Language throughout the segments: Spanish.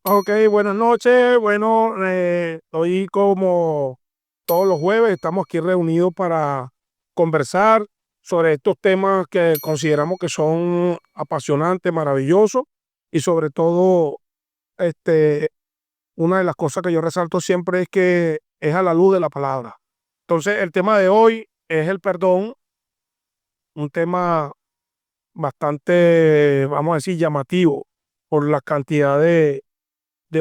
Ok, buenas noches. Bueno, hoy como todos los jueves estamos aquí reunidos para conversar sobre estos temas que consideramos que son apasionantes, maravillosos y sobre todo, este, una de las cosas que yo resalto siempre es que es a la luz de la palabra. Entonces, el tema de hoy es el perdón, un tema bastante, vamos a decir, llamativo por la cantidad de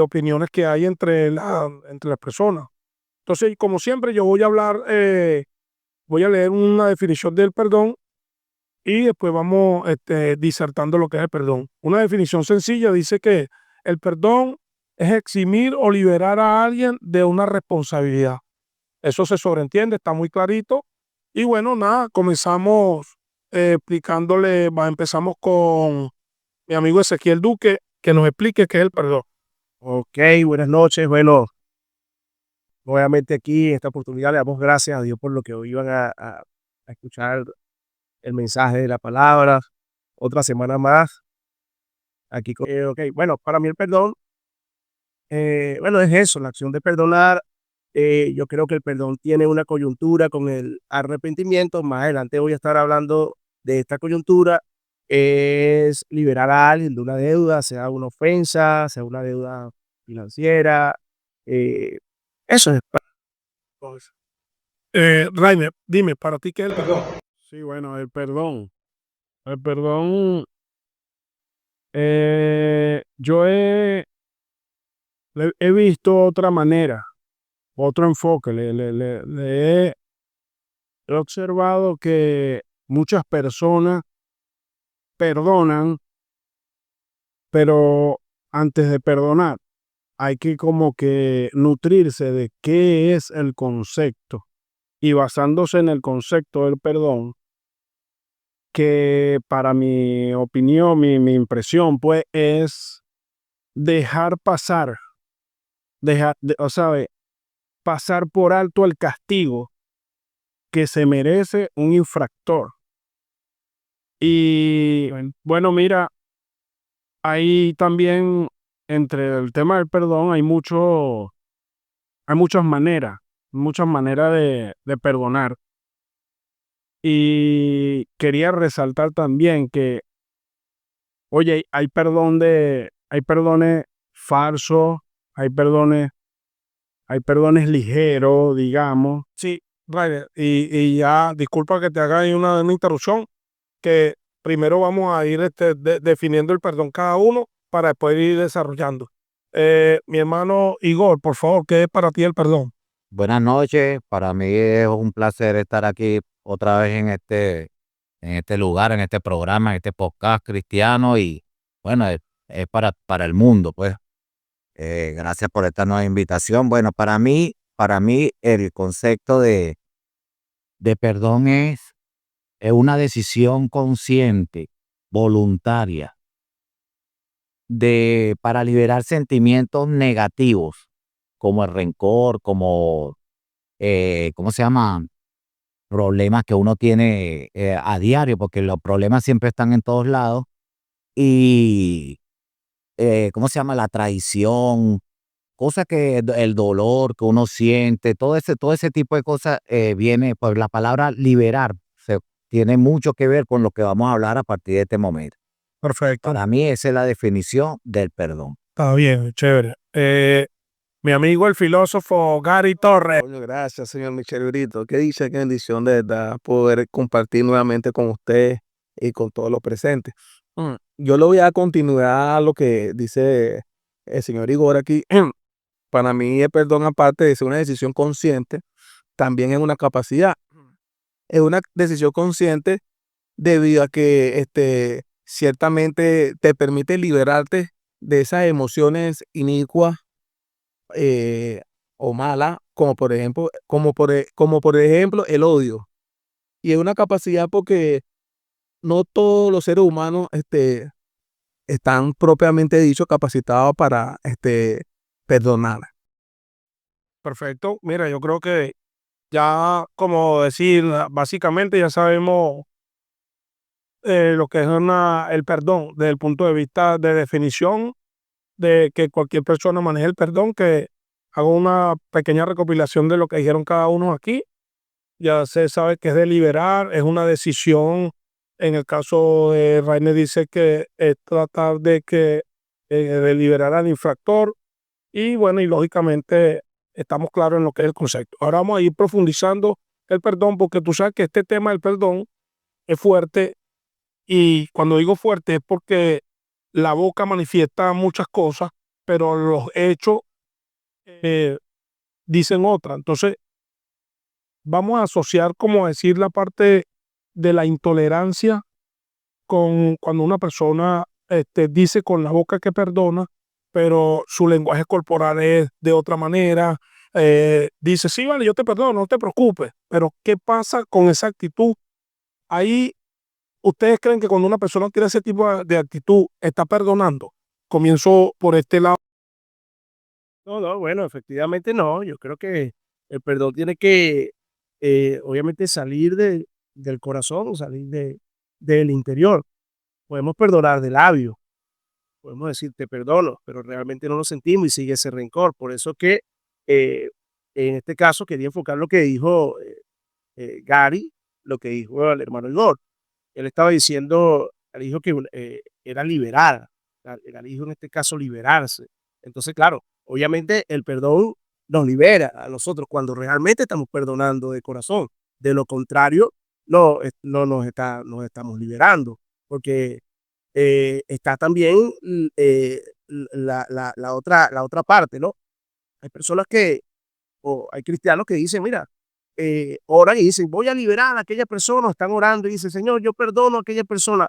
opiniones que hay entre las personas. Entonces, como siempre, yo voy a hablar, voy a leer una definición del perdón y después vamos disertando lo que es el perdón. Una definición sencilla dice que el perdón es eximir o liberar a alguien de una responsabilidad. Eso se sobreentiende, está muy clarito. Y bueno, nada, comenzamos empezamos con mi amigo Ezequiel Duque, que nos explique qué es el perdón. Ok, buenas noches. Bueno, nuevamente aquí en esta oportunidad le damos gracias a Dios por lo que hoy iban a escuchar el mensaje de la palabra. Otra semana más aquí. Ok, bueno, para mí el perdón, bueno, es eso, la acción de perdonar. Yo creo que el perdón tiene una coyuntura con el arrepentimiento. Más adelante voy a estar hablando de esta coyuntura. Es liberar a alguien de una deuda, sea una ofensa, sea una deuda financiera. eh, Eso es. Rainer, dime, ¿para ti qué es el perdón? Sí, bueno, el perdón. El perdón, he visto otra manera, otro enfoque. He observado que muchas personas perdonan, pero antes de perdonar hay que como que nutrirse de qué es el concepto. Y basándose en el concepto del perdón, que para mi opinión, mi impresión, pues es dejar pasar, o sea, pasar por alto el castigo que se merece un infractor. Y bueno, mira, hay también entre el tema del perdón, hay muchas maneras de perdonar. Y quería resaltar también que, oye, hay perdones falsos, hay perdones, hay perdones ligeros, digamos. Sí, Rainer, y ya, disculpa que te haga ahí una interrupción, que primero vamos a ir definiendo el perdón cada uno para después ir desarrollando. Mi hermano Igor, por favor, ¿qué es para ti el perdón? Buenas noches, para mí es un placer estar aquí otra vez en este lugar, en este programa, en este podcast cristiano y bueno, es para el mundo, pues. Gracias por esta nueva invitación. Bueno, para mí el concepto de perdón es una decisión consciente, voluntaria, para liberar sentimientos negativos, como el rencor, como, ¿cómo se llama? Problemas que uno tiene, a diario, porque los problemas siempre están en todos lados. Y, ¿cómo se llama? La traición, cosas que el dolor que uno siente, todo ese tipo de cosas, viene, pues, la palabra liberar, tiene mucho que ver con lo que vamos a hablar a partir de este momento. Perfecto, Para mí esa es la definición del perdón. está bien, chévere. Mi amigo el filósofo Gary Torres. Coño, gracias, señor Michel Brito. Qué dicha, qué bendición de verdad poder compartir nuevamente con usted y con todos los presentes. Yo le voy a continuar lo que dice el señor Igor aquí. Para mí, el perdón, aparte de ser una decisión consciente, también es una capacidad. Es una decisión consciente debido a que ciertamente te permite liberarte de esas emociones inicuas eh, o mala, como por ejemplo el odio. Y es una capacidad porque no todos los seres humanos están propiamente dicho capacitados para perdonar. Perfecto. Mira, yo creo que ya, como decir, básicamente ya sabemos lo que es el perdón desde el punto de vista de definición de que cualquier persona maneje el perdón, que hago una pequeña recopilación de lo que dijeron cada uno aquí. Ya se sabe que es deliberar, es una decisión. En el caso de Rainer dice que es tratar de liberar al infractor. Y bueno, y lógicamente estamos claros en lo que es el concepto. Ahora vamos a ir profundizando el perdón, porque tú sabes que este tema del perdón es fuerte, y cuando digo fuerte es porque la boca manifiesta muchas cosas, pero los hechos eh, dicen otra. Entonces, vamos a asociar, como decir, la parte de la intolerancia con cuando una persona dice con la boca que perdona, pero su lenguaje corporal es de otra manera. Dice, sí, vale, yo te perdono, no te preocupes, pero ¿qué pasa con esa actitud? Ahí, ¿ustedes creen que cuando una persona tiene ese tipo de actitud, está perdonando? Comienzo por este lado. No, no, bueno, efectivamente no. Yo creo que el perdón tiene que, obviamente, salir del corazón, salir del interior. Podemos perdonar de labio, podemos decir te perdono, pero realmente no lo sentimos y sigue ese rencor. Por eso que eh, en este caso quería enfocar lo que dijo Gary, lo que dijo el hermano Igor. Él estaba diciendo, él dijo que era liberar, él dijo en este caso liberarse. Entonces, claro, obviamente el perdón nos libera a nosotros cuando realmente estamos perdonando de corazón. De lo contrario, no nos estamos liberando, porque está también la otra parte, ¿no? Hay personas o hay cristianos que dicen, mira, oran y dicen, voy a liberar a aquella persona, están orando y dicen, Señor, yo perdono a aquella persona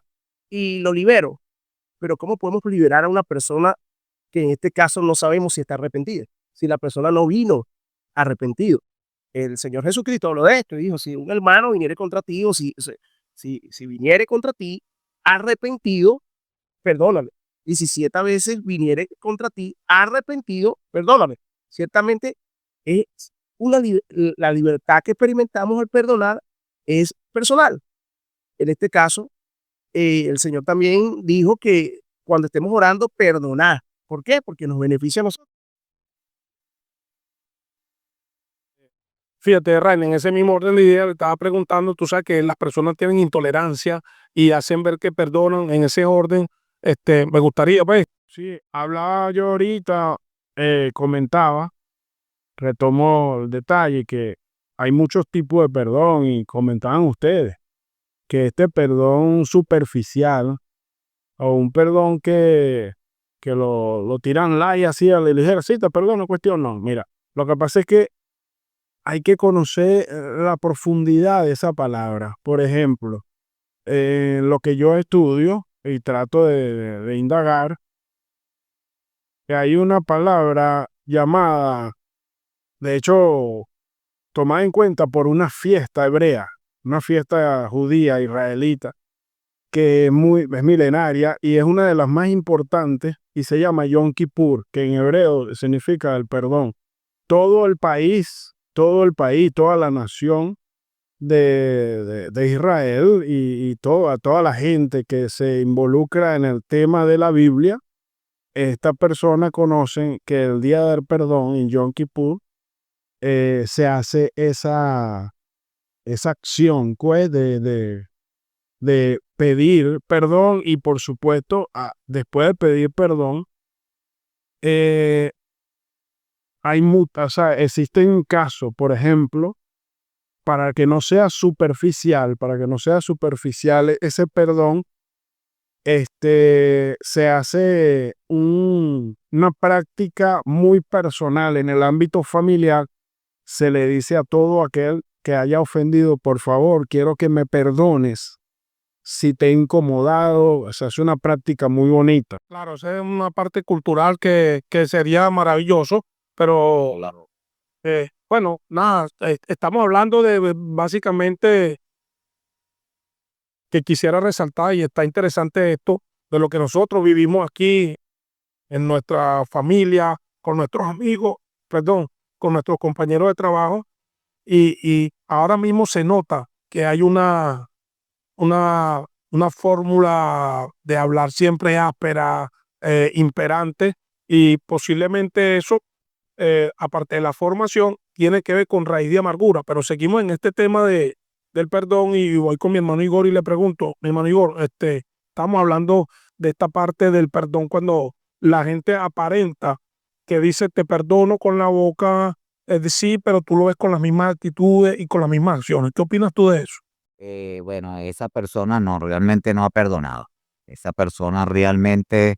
y lo libero. Pero ¿cómo podemos liberar a una persona que en este caso no sabemos si está arrepentida? Si la persona no vino arrepentido. El Señor Jesucristo habló de esto y dijo, si un hermano viniere contra ti o si viniere contra ti arrepentido, perdóname. 17 veces viniere contra ti arrepentido, perdóname. Ciertamente es la libertad que experimentamos al perdonar es personal. En este caso, el Señor también dijo que cuando estemos orando, perdonar. ¿Por qué? Porque nos beneficia a nosotros. Fíjate, Rainer, en ese mismo orden de ideas le estaba preguntando, tú sabes que las personas tienen intolerancia y hacen ver que perdonan en ese orden. Me gustaría, pues, sí, hablaba yo ahorita, comentaba, retomo el detalle, que hay muchos tipos de perdón y comentaban ustedes que este perdón superficial o un perdón que lo tiran light así a la ligera, sí, te perdono, cuestión no. Mira, lo que pasa es que hay que conocer la profundidad de esa palabra. Por ejemplo, lo que yo estudio y trato de indagar, que hay una palabra llamada, de hecho, tomada en cuenta por una fiesta hebrea, una fiesta judía israelita, que es milenaria y es una de las más importantes y se llama Yom Kippur, que en hebreo significa el perdón. Toda la nación de Israel y toda la gente que se involucra en el tema de la Biblia, esta persona conocen que el día del perdón en Yom Kippur se hace esa acción, pues, de pedir perdón y por supuesto, después de pedir perdón, eh, o sea, existen casos, por ejemplo, para que no sea superficial ese perdón, se hace una práctica muy personal en el ámbito familiar. Se le dice a todo aquel que haya ofendido, por favor, quiero que me perdones si te he incomodado. Se hace una práctica muy bonita. Claro, esa es una parte cultural que sería maravilloso, pero claro. Bueno, nada, estamos hablando de básicamente que quisiera resaltar, y está interesante esto, de lo que nosotros vivimos aquí en nuestra familia, con nuestros amigos, perdón, con nuestros compañeros de trabajo, y ahora mismo se nota que hay una, una fórmula de hablar siempre áspera, imperante, Y posiblemente eso, aparte de la formación, tiene que ver con raíz de amargura. Pero seguimos en este tema del perdón y voy con mi hermano Igor y le pregunto, mi hermano Igor, estamos hablando de esta parte del perdón cuando la gente aparenta que dice te perdono con la boca, es decir, pero tú lo ves con las mismas actitudes y con las mismas acciones. ¿Qué opinas tú de eso? Bueno, esa persona no, realmente no ha perdonado. Esa persona realmente,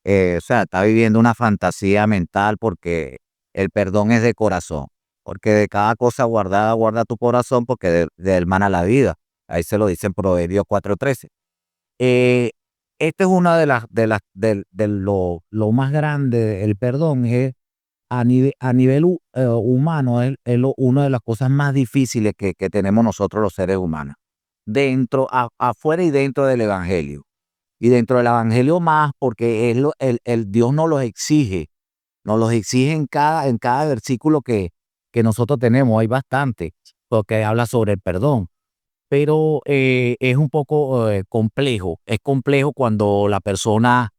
o sea, está viviendo una fantasía mental porque el perdón es de corazón. Porque de cada cosa guardada, guarda tu corazón porque de él mana la vida. Ahí se lo dice en Proverbios 4:13. Eh, Esta es una de lo más grande, el perdón es a nivel humano, una de las cosas más difíciles que tenemos nosotros los seres humanos, afuera y dentro del Evangelio. Y dentro del Evangelio más, porque el Dios nos los exige en cada versículo que nosotros tenemos, hay bastante, porque habla sobre el perdón. Pero es un poco complejo, es complejo cuando la persona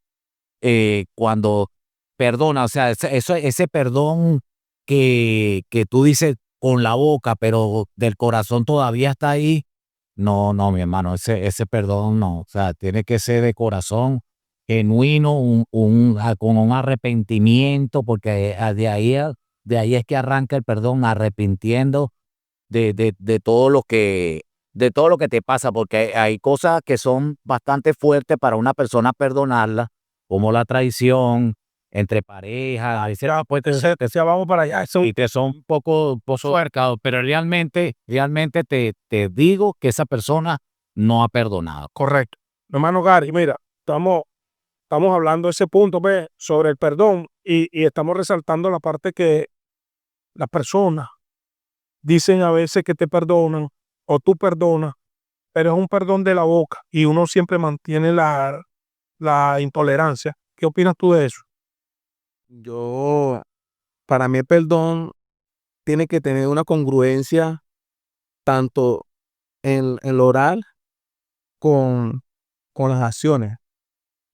cuando perdona, o sea, ese perdón que tú dices con la boca, pero del corazón todavía está ahí. No, no, mi hermano, ese perdón no, o sea, tiene que ser de corazón genuino, con un arrepentimiento, porque de ahí es que arranca el perdón, arrepintiendo de todo de todo lo que te pasa, porque hay cosas que son bastante fuertes para una persona perdonarla, como la traición entre parejas, a veces Ya, pues te decía, vamos para allá. y te son un poco fuertes, pero realmente te digo que esa persona no ha perdonado. Correcto. Mi hermano Gary, mira, estamos hablando de ese punto, ve, sobre el perdón y estamos resaltando la parte que las personas dicen a veces que te perdonan o tú perdonas, pero es un perdón de la boca y uno siempre mantiene la intolerancia. ¿Qué opinas tú de eso? Yo, para mí el perdón tiene que tener una congruencia tanto en lo oral con, con las acciones.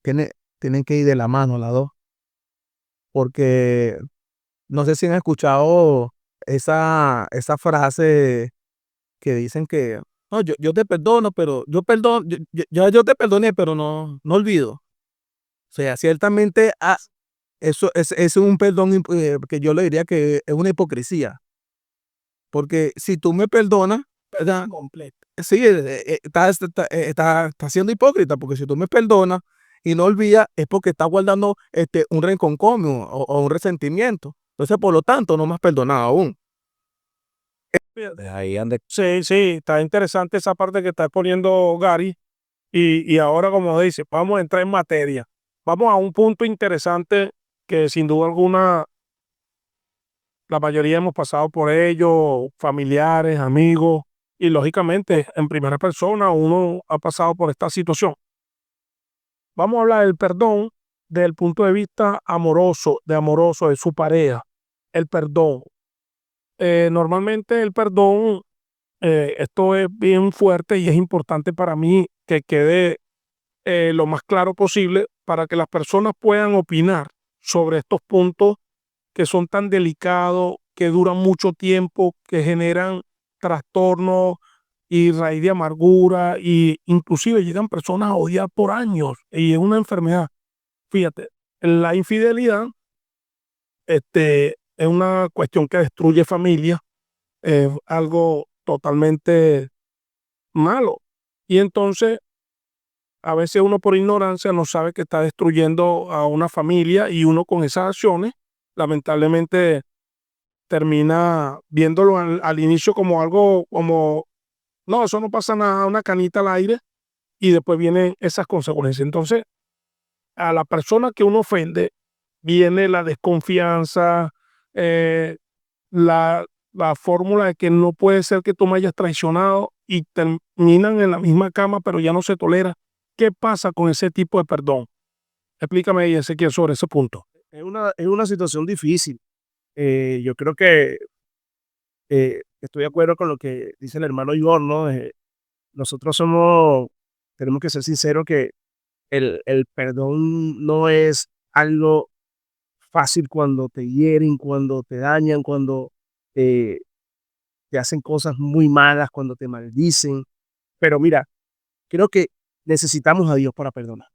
Tiene, tienen que ir de la mano las dos. Porque no sé si han escuchado esa frase que dicen que no, yo te perdono, pero yo perdono, yo te perdoné, pero no olvido. O sea, ciertamente eso es un perdón que yo le diría que es una hipocresía. Porque si tú me perdonas, ¿verdad? Completo. Sí, está siendo hipócrita, porque si tú me perdonas y no olvidas, es porque estás guardando un renconcomio o un resentimiento. Entonces, por lo tanto, no me has perdonado aún. De ahí ande Sí, sí, está interesante esa parte que está poniendo Gary. Y ahora, como dice, vamos a entrar en materia. Vamos a un punto interesante que sin duda alguna la mayoría hemos pasado por ello, familiares, amigos, y lógicamente en primera persona uno ha pasado por esta situación. Vamos a hablar del perdón desde el punto de vista amoroso de su pareja. El perdón. Normalmente el perdón, esto es bien fuerte y es importante para mí que quede lo más claro posible para que las personas puedan opinar sobre estos puntos que son tan delicados, que duran mucho tiempo, que generan trastornos y raíz de amargura y inclusive llegan personas a odiar por años y es una enfermedad. Fíjate, la infidelidad es una cuestión que destruye familias, es algo totalmente malo. Y entonces a veces uno por ignorancia no sabe que está destruyendo a una familia y uno con esas acciones lamentablemente termina viéndolo al inicio como algo como, no, eso no pasa nada, una canita al aire y después vienen esas consecuencias. Entonces, a la persona que uno ofende viene la desconfianza, eh, la fórmula de que no puede ser que tú me hayas traicionado y terminan en la misma cama, pero ya no se tolera. ¿Qué pasa con ese tipo de perdón? Explícame, Ezequiel, sobre ese punto. Es una situación difícil. Yo creo que estoy de acuerdo con lo que dice el hermano Igor, ¿no? Nosotros tenemos que ser sinceros que el perdón no es algo fácil cuando te hieren, cuando te dañan, cuando eh, te hacen cosas muy malas, cuando te maldicen. Pero mira, creo que necesitamos a Dios para perdonar.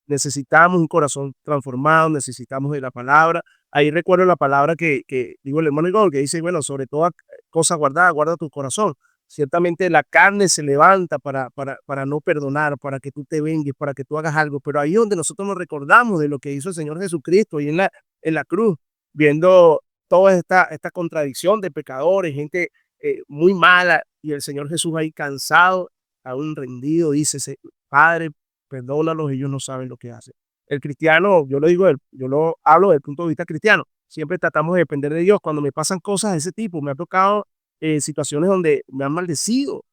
Necesitamos un corazón transformado, necesitamos de la palabra. Ahí recuerdo la palabra que digo el hermano Igor, que dice, bueno, sobre toda cosa guardada, guarda tu corazón. Ciertamente la carne se levanta para no perdonar, para que tú te vengues, para que tú hagas algo, pero ahí es donde nosotros nos recordamos de lo que hizo el Señor Jesucristo y en la cruz, viendo toda esta contradicción de pecadores, gente muy mala, y el Señor Jesús ahí cansado, aún rendido, dice, Padre, perdónalos, ellos no saben lo que hacen. El cristiano, yo lo digo, yo lo hablo desde el punto de vista cristiano, siempre tratamos de depender de Dios. Cuando me pasan cosas de ese tipo, me ha tocado situaciones donde me han maldecido,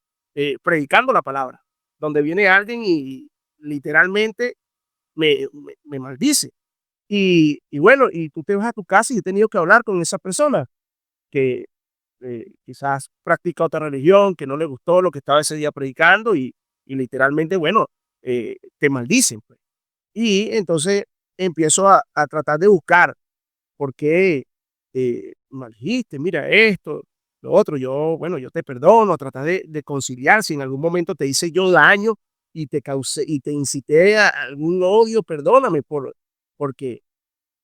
predicando la palabra, donde viene alguien y literalmente me maldice. Y bueno, y tú te vas a tu casa y he tenido que hablar con esa persona que quizás practica otra religión, que no le gustó lo que estaba ese día predicando y literalmente, bueno, te maldicen, pues. Y entonces empiezo a tratar de buscar por qué maldijiste, mira esto, lo otro, yo, bueno, yo te perdono, tratar de conciliar si en algún momento te hice yo daño y te causé y te incité a algún odio, perdóname porque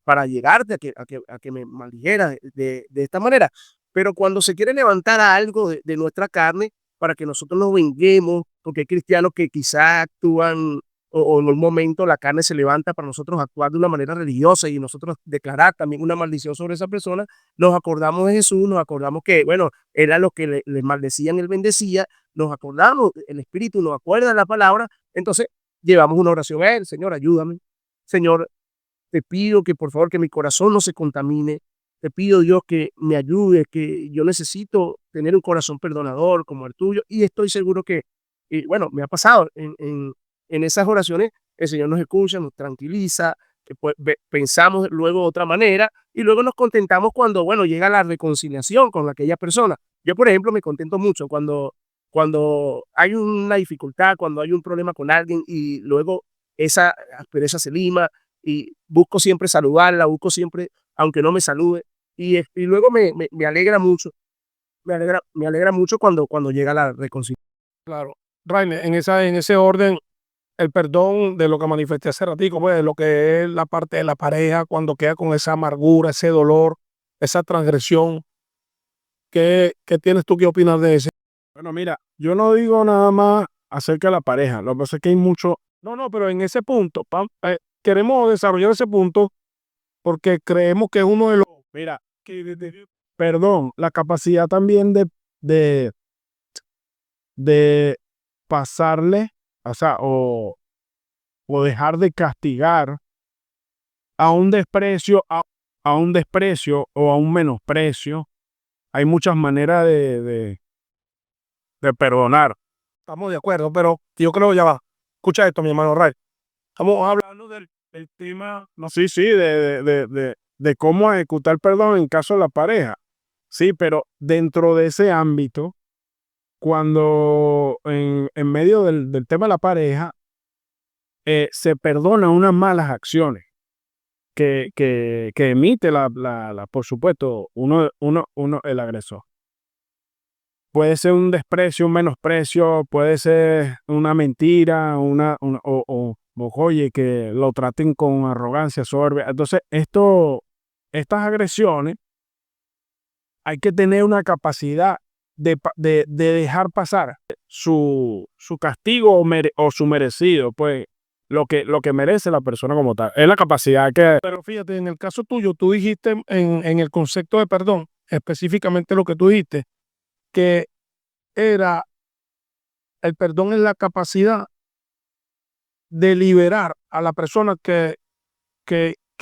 para llegarte a que me maldijeras de esta manera. Pero cuando se quiere levantar a algo de nuestra carne para que nosotros nos venguemos, porque hay cristianos que quizás actúan o en un momento la carne se levanta para nosotros actuar de una manera religiosa y nosotros declarar también una maldición sobre esa persona, nos acordamos de Jesús, nos acordamos que, bueno, era lo que le maldecían, él bendecía, nos acordamos, el Espíritu nos acuerda de la palabra, entonces llevamos una oración a él, Señor, ayúdame, Señor, te pido que por favor que mi corazón no se contamine. Te pido Dios que me ayude, que yo necesito tener un corazón perdonador como el tuyo. Y estoy seguro que, y bueno, me ha pasado en esas oraciones, el Señor nos escucha, nos tranquiliza, pues, pensamos luego de otra manera y luego nos contentamos cuando, bueno, llega la reconciliación con aquella persona. Yo, por ejemplo, me contento mucho cuando hay una dificultad, cuando hay un problema con alguien y luego esa aspereza se lima, y busco siempre saludarla, busco siempre, aunque no me salude, y luego me alegra mucho, me alegra mucho cuando llega la reconciliación. Claro. Rainer, en ese orden, el perdón de lo que manifesté hace ratico, pues, de lo que es la parte de la pareja, cuando queda con esa amargura, ese dolor, esa transgresión, ¿qué tienes tú que opinar de ese? Bueno, mira, yo no digo nada más acerca de la pareja, lo que pasa es que hay mucho, No, pero en ese punto, queremos desarrollar ese punto porque creemos que es uno de los mira, que perdón, la capacidad también de, de pasarle, o sea, o dejar de castigar a un desprecio, a un desprecio o a un menosprecio. Hay muchas maneras de perdonar. estamos de acuerdo, pero yo creo, ya va, escucha esto, mi hermano Ray. Estamos hablando del tema, no sé, Sí, sí, de cómo ejecutar perdón en caso de la pareja. Sí, pero dentro de ese ámbito, cuando en medio del tema de la pareja, se perdonan unas malas acciones que emite por supuesto, el agresor. Puede ser un desprecio, un menosprecio, puede ser una mentira, oye, que lo traten con arrogancia, soberbia. Entonces, estas agresiones hay que tener una capacidad de dejar pasar su castigo o su merecido, pues lo que merece la persona como tal. Es la capacidad que... pero fíjate, en el caso tuyo, tú dijiste en el concepto de perdón, específicamente lo que tú dijiste, que era el perdón es la capacidad de liberar a la persona que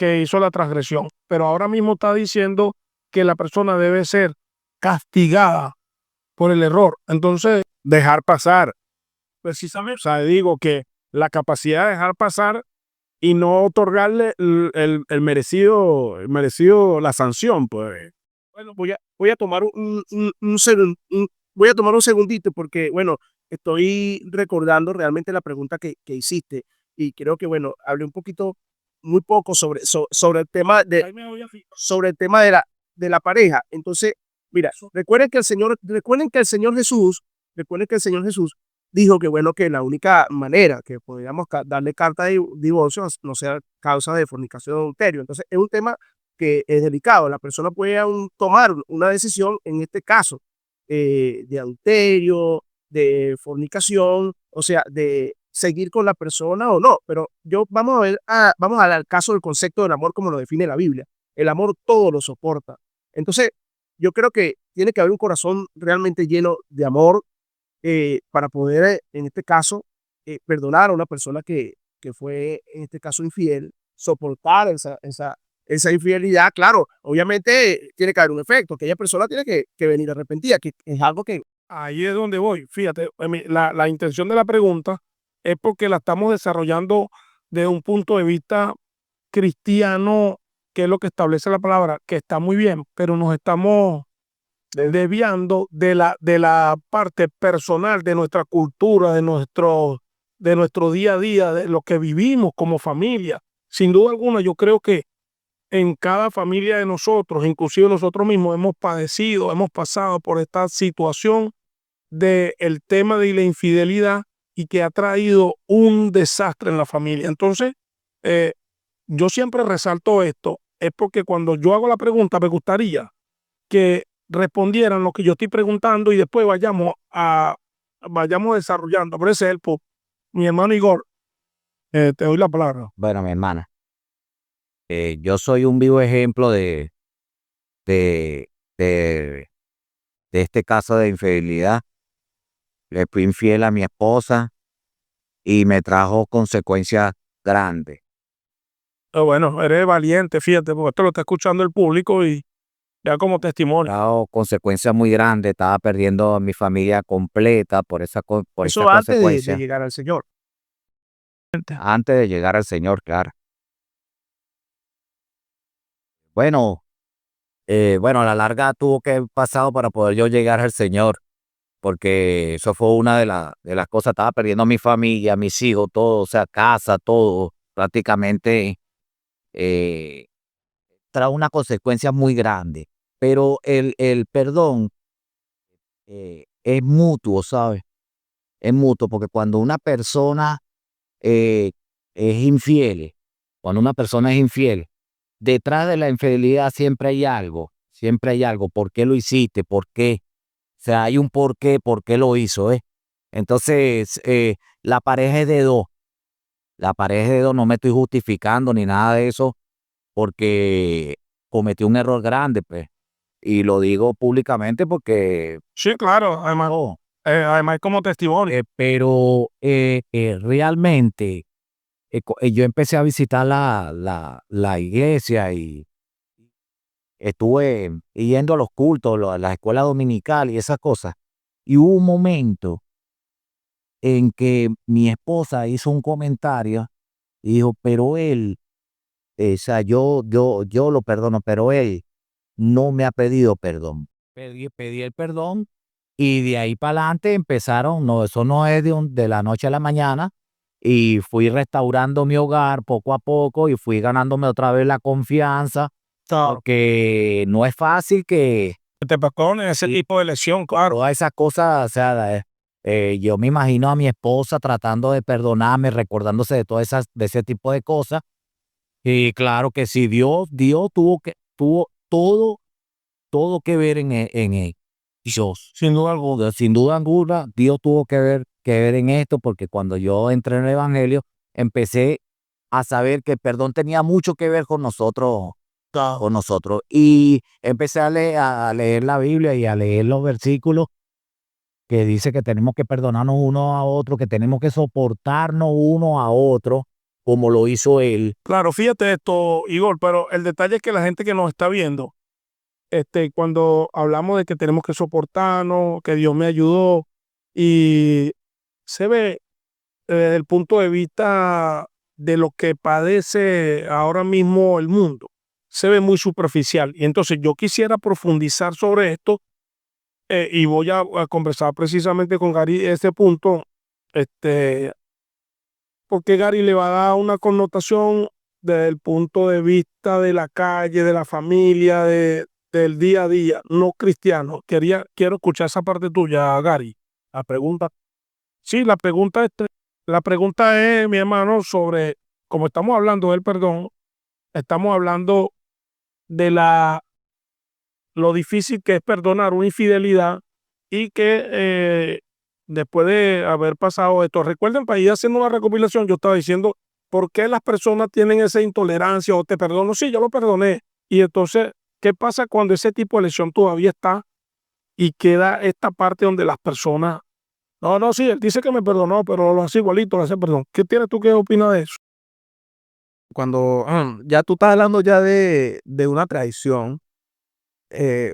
hizo la transgresión. Pero ahora mismo está diciendo que la persona debe ser castigada por el error. Entonces, Dejar pasar. precisamente, O sea, digo que la capacidad de dejar pasar y no otorgarle el merecido, la sanción, pues. Bueno, voy a tomar voy a tomar un segundito porque, bueno, estoy recordando realmente la pregunta que hiciste y creo que, bueno, hablé un poquito muy poco sobre el tema sobre el tema de la pareja. Entonces, mira, recuerden que el Señor Jesús dijo que bueno, que la única manera que podríamos darle carta de divorcio no sea causa de fornicación o adulterio. Entonces, es un tema que es delicado. La persona puede aún tomar una decisión en este caso de adulterio, de fornicación, o sea, de seguir con la persona o no. Pero vamos a ver, vamos al caso del concepto del amor como lo define la Biblia. El amor todo lo soporta. Entonces, yo creo que tiene que haber un corazón realmente lleno de amor para poder, en este caso, perdonar a una persona que fue, en este caso, infiel, soportar esa infidelidad. Claro, obviamente tiene que haber un efecto, aquella persona tiene que venir arrepentida, que es algo que Ahí es donde voy. Fíjate, la intención de la pregunta es porque la estamos desarrollando desde un punto de vista cristiano, que es lo que establece la palabra, que está muy bien, pero nos estamos desviando de la parte personal, de nuestra cultura, de nuestro día a día, de lo que vivimos como familia. Sin duda alguna, yo creo que en cada familia de nosotros, inclusive nosotros mismos, hemos padecido, hemos pasado por esta situación del tema de la infidelidad y que ha traído un desastre en la familia. Entonces, eh, yo siempre resalto esto, es porque cuando yo hago la pregunta, me gustaría que respondieran lo que yo estoy preguntando y después vayamos desarrollando. Por ese es mi hermano Igor, te doy la palabra. Bueno, mi hermana, yo soy un vivo ejemplo de, de, de este caso de infidelidad. Le fui infiel a mi esposa y me trajo consecuencias grandes. Bueno, eres valiente, fíjate, porque esto lo está escuchando el público y ya como testimonio. Trajo consecuencias muy grandes. Estaba perdiendo a mi familia completa por por esa eso antes de consecuencia. llegar al Señor. Antes de llegar al Señor, claro. Bueno, bueno, a la larga tuvo que haber pasado para poder yo llegar al Señor, porque eso fue una de las cosas. Estaba perdiendo a mi familia, mis hijos, todo, o sea, casa, todo, prácticamente trae una consecuencia muy grande. Pero el perdón es mutuo, ¿sabes? Es mutuo, porque cuando una persona eh, es infiel, cuando una persona es infiel, detrás de la infidelidad siempre hay algo. ¿Por qué lo hiciste? ¿Por qué? O sea, hay un por qué lo hizo, ¿eh? Entonces, la pareja es de dos. La pareja es de dos, no me estoy justificando ni nada de eso, porque cometí un error grande, pues. Y lo digo públicamente porque, Sí, claro, oh, además como testimonio. pero realmente yo empecé a visitar la iglesia y estuve yendo a los cultos, a la escuela dominical y esas cosas. Y hubo un momento en que mi esposa hizo un comentario y dijo, pero él, o sea, yo lo perdono, pero él no me ha pedido perdón. Pedí el perdón y de ahí para adelante empezaron, no, eso no es de la noche a la mañana, y fui restaurando mi hogar poco a poco y fui ganándome otra vez la confianza, porque no es fácil que Te perdonen ese sí, tipo de lesión, claro. todas esas cosas, o sea, yo me imagino a mi esposa tratando de perdonarme, recordándose de de ese tipo de cosas. Y claro que sí, Dios tuvo todo que ver en Dios. Sin duda alguna. Sin duda alguna, Dios tuvo que ver en esto, porque cuando yo entré en el evangelio, empecé a saber que el perdón tenía mucho que ver con nosotros, y empecé a leer la Biblia y a leer los versículos que dice que tenemos que perdonarnos uno a otro, que tenemos que soportarnos uno a otro, como lo hizo él. Claro, fíjate esto, Igor, pero el detalle es que la gente que nos está viendo, cuando hablamos de que tenemos que soportarnos, que Dios me ayudó, y se ve desde el punto de vista de lo que padece ahora mismo el mundo, se ve muy superficial. Y entonces yo quisiera profundizar sobre esto y voy a conversar precisamente con Gary este punto, este, porque Gary le va a dar una connotación desde el punto de vista de la calle, de la familia, del día a día, no cristiano. Quiero escuchar esa parte tuya, Gary. La pregunta, sí, la pregunta es, mi hermano, sobre, como estamos hablando del perdón, estamos hablando de lo difícil que es perdonar una infidelidad y que después de haber pasado esto, recuerden, para ir haciendo una recopilación, yo estaba diciendo, ¿por qué las personas tienen esa intolerancia o te perdono? Sí, yo lo perdoné. Y entonces, ¿qué pasa cuando ese tipo de lesión todavía está y queda esta parte donde las personas, no, no, sí, él dice que me perdonó, pero lo hace igualito, lo hace perdón? ¿Qué tienes tú que opinar de eso? Cuando ya tú estás hablando ya de una traición,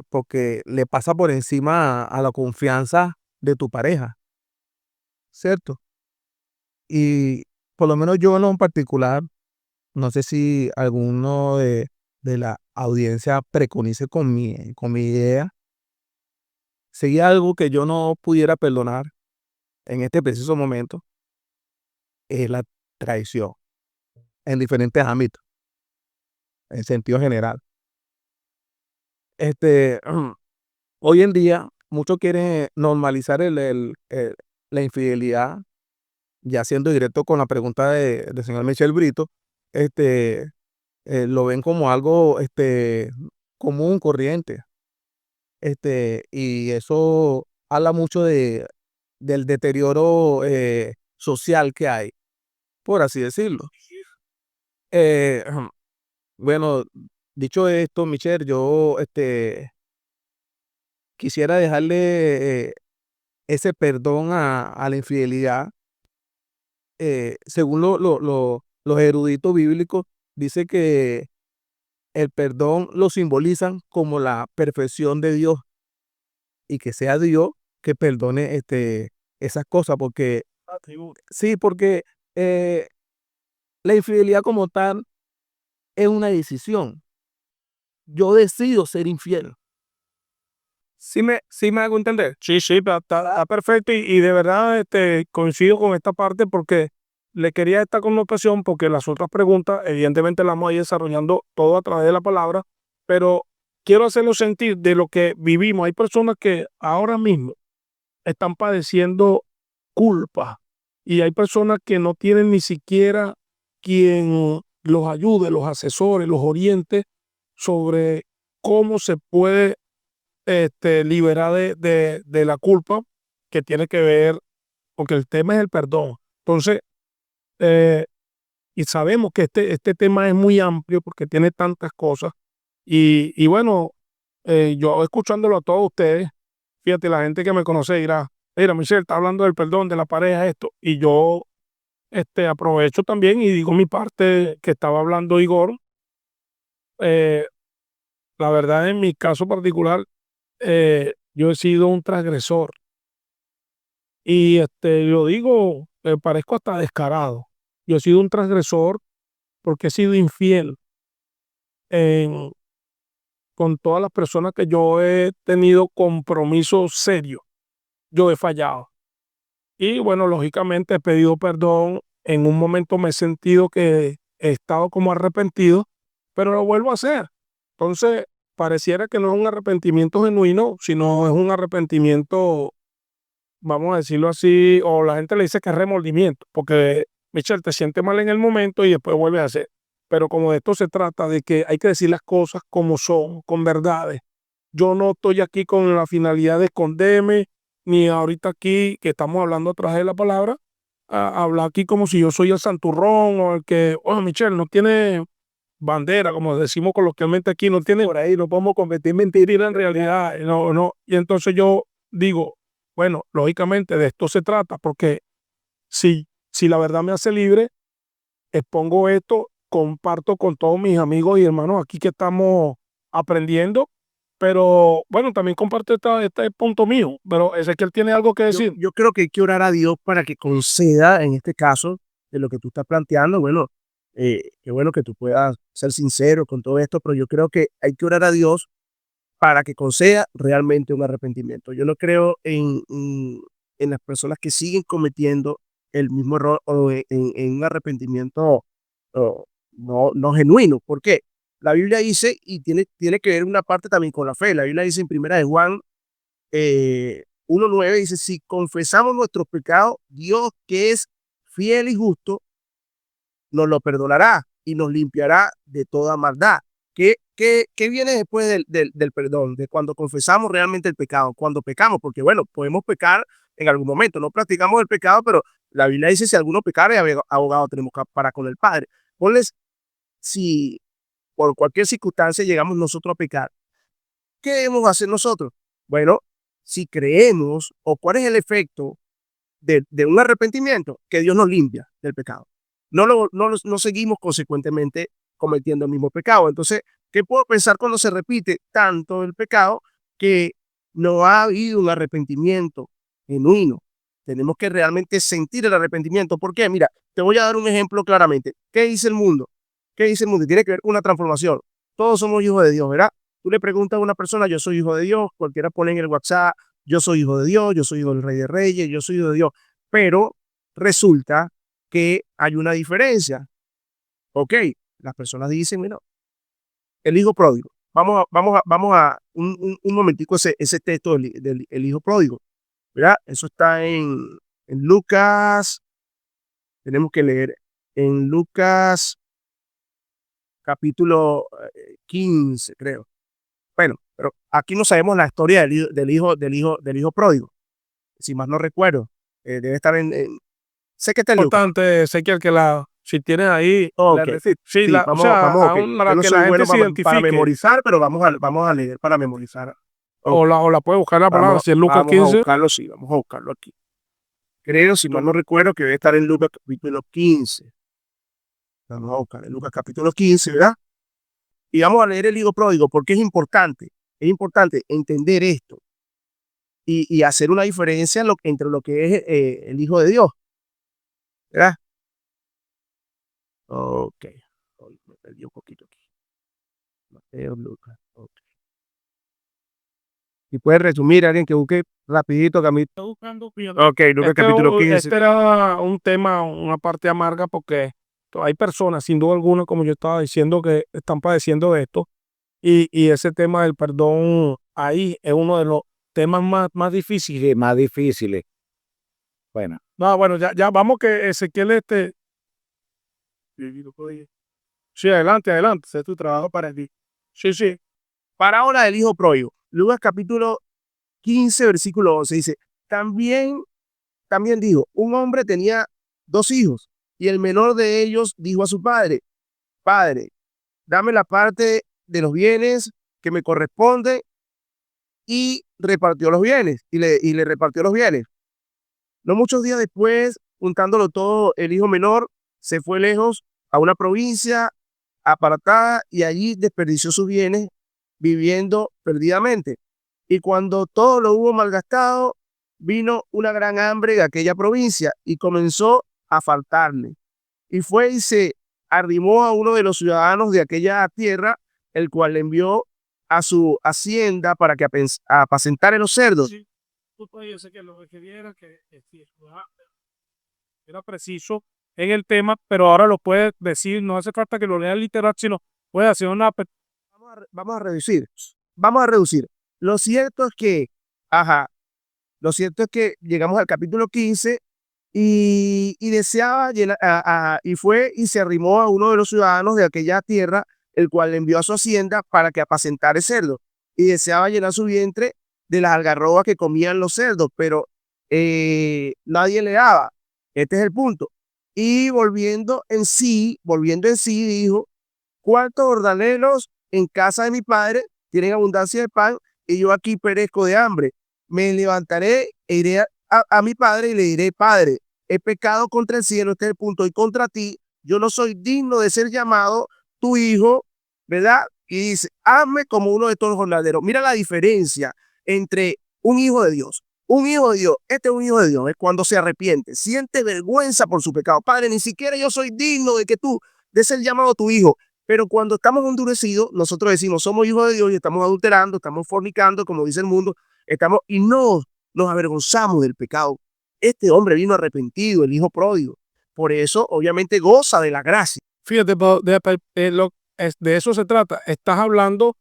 porque le pasa por encima a la confianza de tu pareja, ¿cierto? Y por lo menos yo en lo particular, no sé si alguno de la audiencia preconice con mi idea, sería algo que yo no pudiera perdonar en este preciso momento, es la traición en diferentes ámbitos, en sentido general. Este, hoy en día, muchos quieren normalizar la infidelidad, ya siendo directo con la pregunta del señor Michel Brito, este, lo ven como algo común, corriente. Y eso habla mucho del deterioro social que hay, por así decirlo. Eh, bueno, dicho esto, Michelle, yo quisiera dejarle ese perdón a la infidelidad. Según los eruditos bíblicos, dice que el perdón lo simbolizan como la perfección de Dios y que sea Dios que perdone esas cosas, porque sí, porque eh, la infidelidad como tal es una decisión. Yo decido ser infiel. ¿Sí me hago entender? Sí, sí, está perfecto y de verdad coincido con esta parte porque le quería esta connotación porque las otras preguntas evidentemente las vamos a ir desarrollando todo a través de la palabra, pero quiero hacerlo sentir de lo que vivimos. Hay personas que ahora mismo están padeciendo culpa y hay personas que no tienen ni siquiera quien los ayude, los asesore, los oriente sobre cómo se puede liberar de la culpa que tiene que ver, porque el tema es el perdón. Entonces, eh, y sabemos que este tema es muy amplio porque tiene tantas cosas. Y bueno, yo escuchándolo a todos ustedes, fíjate, la gente que me conoce dirá, mira, Michelle, está hablando del perdón de la pareja, esto. Y yo aprovecho también y digo mi parte que estaba hablando Igor. Eh, la verdad, en mi caso particular, yo he sido un transgresor. Y lo digo, parezco hasta descarado. Yo he sido un transgresor porque he sido infiel en- con todas las personas que yo he tenido compromiso serio. Yo he fallado. Y bueno, lógicamente he pedido perdón. En un momento me he sentido que he estado como arrepentido, pero lo vuelvo a hacer. Entonces, pareciera que no es un arrepentimiento genuino, sino es un arrepentimiento, vamos a decirlo así, o la gente le dice que es remordimiento, porque Michelle te siente mal en el momento y después vuelves a hacer. Pero como de esto se trata, de que hay que decir las cosas como son, con verdades. Yo no estoy aquí con la finalidad de esconderme, ni ahorita aquí que estamos hablando a través de la palabra, hablar aquí como si yo soy el santurrón o el que, oh, Michelle, no tiene bandera, como decimos coloquialmente aquí, no tiene por ahí, no podemos convertir mentira en realidad, no, no. Y entonces yo digo, bueno, lógicamente de esto se trata, porque si la verdad me hace libre, expongo esto, comparto con todos mis amigos y hermanos aquí que estamos aprendiendo, pero bueno, también comparto este punto mío, pero Ezequiel tiene algo que Yo, decir. yo creo que hay que orar a Dios para que conceda, en este caso, de lo que tú estás planteando. Bueno, qué bueno que tú puedas ser sincero con todo esto, pero yo creo que hay que orar a Dios para que conceda realmente un arrepentimiento. Yo no creo en las personas que siguen cometiendo el mismo error o en un arrepentimiento, o, no genuino. ¿Por qué? La Biblia dice, y tiene que ver una parte también con la fe. La Biblia dice en primera de Juan 1:9, dice, si confesamos nuestros pecados, Dios que es fiel y justo, nos lo perdonará y nos limpiará de toda maldad. ¿Qué viene después del perdón? De cuando confesamos realmente el pecado, cuando pecamos, porque bueno, podemos pecar en algún momento, no practicamos el pecado, pero la Biblia dice, si alguno pecare, abogado tenemos para con el Padre. Ponles, si por cualquier circunstancia llegamos nosotros a pecar, ¿qué debemos hacer nosotros? Bueno, si creemos, o cuál es el efecto de un arrepentimiento, que Dios nos limpia del pecado. No seguimos consecuentemente cometiendo el mismo pecado. Entonces, ¿qué puedo pensar cuando se repite tanto el pecado que no ha habido un arrepentimiento genuino? Tenemos que realmente sentir el arrepentimiento. ¿Por qué? Mira, te voy a dar un ejemplo claramente. ¿Qué dice el mundo? ¿Qué dice el mundo? Tiene que ver con una transformación. Todos somos hijos de Dios, ¿verdad? Tú le preguntas a una persona, yo soy hijo de Dios, cualquiera pone en el WhatsApp, yo soy hijo de Dios, yo soy hijo del Rey de Reyes, yo soy hijo de Dios. Pero resulta que hay una diferencia. Ok, las personas dicen, bueno, el hijo pródigo. Vamos a un momentico ese texto del el hijo pródigo. ¿Verdad? Eso está en Lucas. Tenemos que leer en Lucas capítulo 15, creo. Bueno, pero aquí no sabemos la historia del hijo pródigo. Si más no recuerdo, debe estar sé que está en Lucas. Importante, Ezequiel, si tienes ahí, Ok, sí, sí, o vamos, sea, vamos, ok. aún Yo para no que soy la gente bueno se para identifique, memorizar, pero vamos a leer para memorizar. Ok, o la puede buscar la palabra, vamos, si es Lucas vamos a 15, buscarlo, sí, vamos a buscarlo aquí. Creo, si mal no recuerdo, que debe estar en Lucas capítulo 15. Vamos a buscar en Lucas capítulo 15, ¿verdad? Y vamos a leer el hijo pródigo porque es importante. Es importante entender esto y hacer una diferencia entre lo que es el hijo de Dios, ¿verdad? Ok. Me perdí un poquito aquí. Mateo, Lucas. Ok. Y puede resumir alguien que busque rapidito, Camilo. estoy buscando, fíjate. Ok, Lucas capítulo 15. Este era un tema, una parte amarga porque hay personas, sin duda alguna, como yo estaba diciendo, que están padeciendo de esto. Y ese tema del perdón ahí es uno de los temas más difíciles. Sí, más difíciles. Bueno, No, bueno, ya vamos que Ezequiel, sí, adelante, sé tu trabajo para ti. Sí, sí, Parábola del hijo pródigo. Lucas capítulo 15, versículo 11 dice, también dijo, un hombre tenía 2 hijos y el menor de ellos dijo a su padre, Padre, dame la parte de los bienes que me corresponde, y repartió los bienes y le repartió los bienes. No muchos días después, juntándolo todo, el hijo menor se fue lejos a una provincia apartada y allí desperdició sus bienes viviendo perdidamente. Y cuando todo lo hubo malgastado, vino una gran hambre de aquella provincia y comenzó a faltarle. Y fue y se arrimó a uno de los ciudadanos de aquella tierra, el cual le envió a su hacienda para que apacentara los cerdos. sí. Yo sé que lo que quería era que sí, era preciso en el tema, pero ahora lo puedes decir, no hace falta que lo leas literal, sino puede hacer una. Vamos a reducir. Vamos a reducir. Lo cierto es que, ajá, lo cierto es que llegamos al capítulo 15 y deseaba llenar, y fue y se arrimó a uno de los ciudadanos de aquella tierra, el cual le envió a su hacienda para que apacentara el cerdo. Y deseaba llenar su vientre de las algarrobas que comían los cerdos, pero nadie le daba. Este es el punto. Y volviendo en sí, dijo, ¿cuántos jornaleros en casa de mi padre tienen abundancia de pan y yo aquí perezco de hambre? Me levantaré e iré a mi padre y le diré, Padre, he pecado contra el cielo, este es el punto, y contra ti, yo no soy digno de ser llamado tu hijo, ¿verdad? Y dice, hazme como uno de estos jornaleros. Mira la diferencia entre un hijo de Dios. Un hijo de Dios, este es un hijo de Dios, es cuando se arrepiente, siente vergüenza por su pecado. Padre, ni siquiera yo soy digno de que tú, de ser llamado tu hijo. Pero cuando estamos endurecidos, nosotros decimos, somos hijos de Dios y estamos adulterando, estamos fornicando, como dice el mundo, y no nos avergonzamos del pecado. Este hombre vino arrepentido, el hijo pródigo. Por eso, obviamente, goza de la gracia. fíjate, de eso se trata. Estás hablando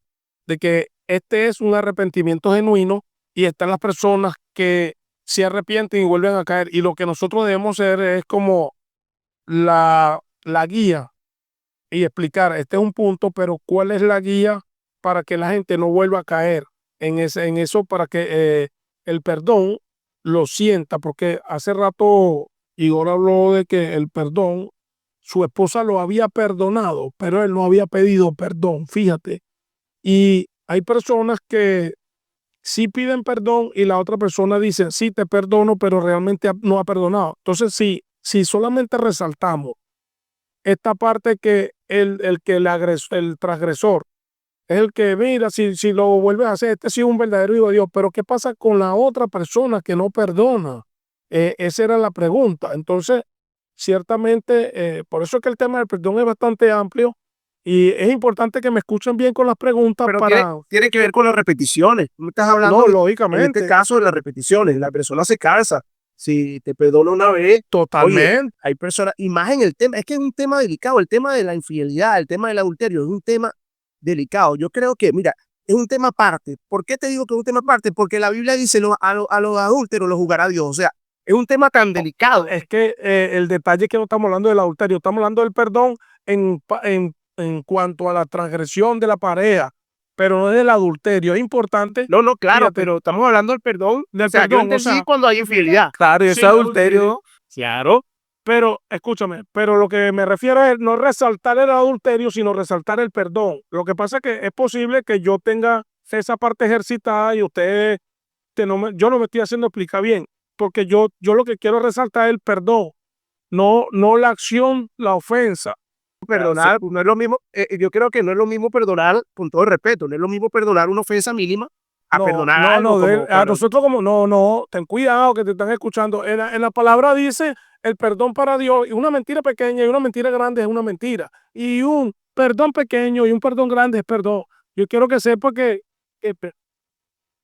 de que este es un arrepentimiento genuino y están las personas que se arrepienten y vuelven a caer. Y lo que nosotros debemos hacer es como la guía y explicar, este es un punto, pero ¿cuál es la guía para que la gente no vuelva a caer en eso para que el perdón lo sienta? Porque hace rato Igor habló de que el perdón, su esposa lo había perdonado, pero él no había pedido perdón, fíjate. Y hay personas que sí piden perdón y la otra persona dice, sí, te perdono, pero realmente no ha perdonado. Entonces, si solamente resaltamos esta parte que el transgresor es el que mira, si lo vuelves a hacer, este sí es un verdadero hijo de Dios, pero ¿qué pasa con la otra persona que no perdona? Esa era la pregunta. Entonces, ciertamente, por eso es que el tema del perdón es bastante amplio y es importante que me escuchen bien con las preguntas Pero para... tiene que ver con las repeticiones. Tú me estás hablando, No, en este lógicamente, caso, de las repeticiones. La persona se cansa. Si te perdona una vez, oye, totalmente. hay personas, y más en el tema, es que es un tema delicado, el tema de la infidelidad, el tema del adulterio, es un tema delicado. Yo creo que, mira, es un tema aparte. ¿Por qué te digo que es un tema aparte? Porque la Biblia dice, a los adúlteros los juzgará Dios. O sea, es un tema tan delicado. Es que el detalle es que no estamos hablando del adulterio, estamos hablando del perdón en cuanto a la transgresión de la pareja, pero no del adulterio. Es importante, No, no, claro, fíjate, pero estamos hablando del perdón. del O sea, yo perdón, o entendí sea, cuando hay infidelidad. claro, y Sí, ese el adulterio, claro, pero escúchame, pero lo que me refiero es no resaltar el adulterio, sino resaltar el perdón. Lo que pasa es que es posible que yo tenga esa parte ejercitada y ustedes, yo no me estoy haciendo explicar bien, porque yo lo que quiero resaltar es el perdón, no la acción, la ofensa. perdonar, no es lo mismo, yo creo que no es lo mismo perdonar, con todo el respeto, no es lo mismo perdonar una ofensa mínima a No, perdonar no, algo no, como, a nosotros como, no, ten cuidado que te están escuchando. En la palabra dice el perdón para Dios, y una mentira pequeña y una mentira grande es una mentira. Y un perdón pequeño y un perdón grande es perdón. Yo quiero que sepa que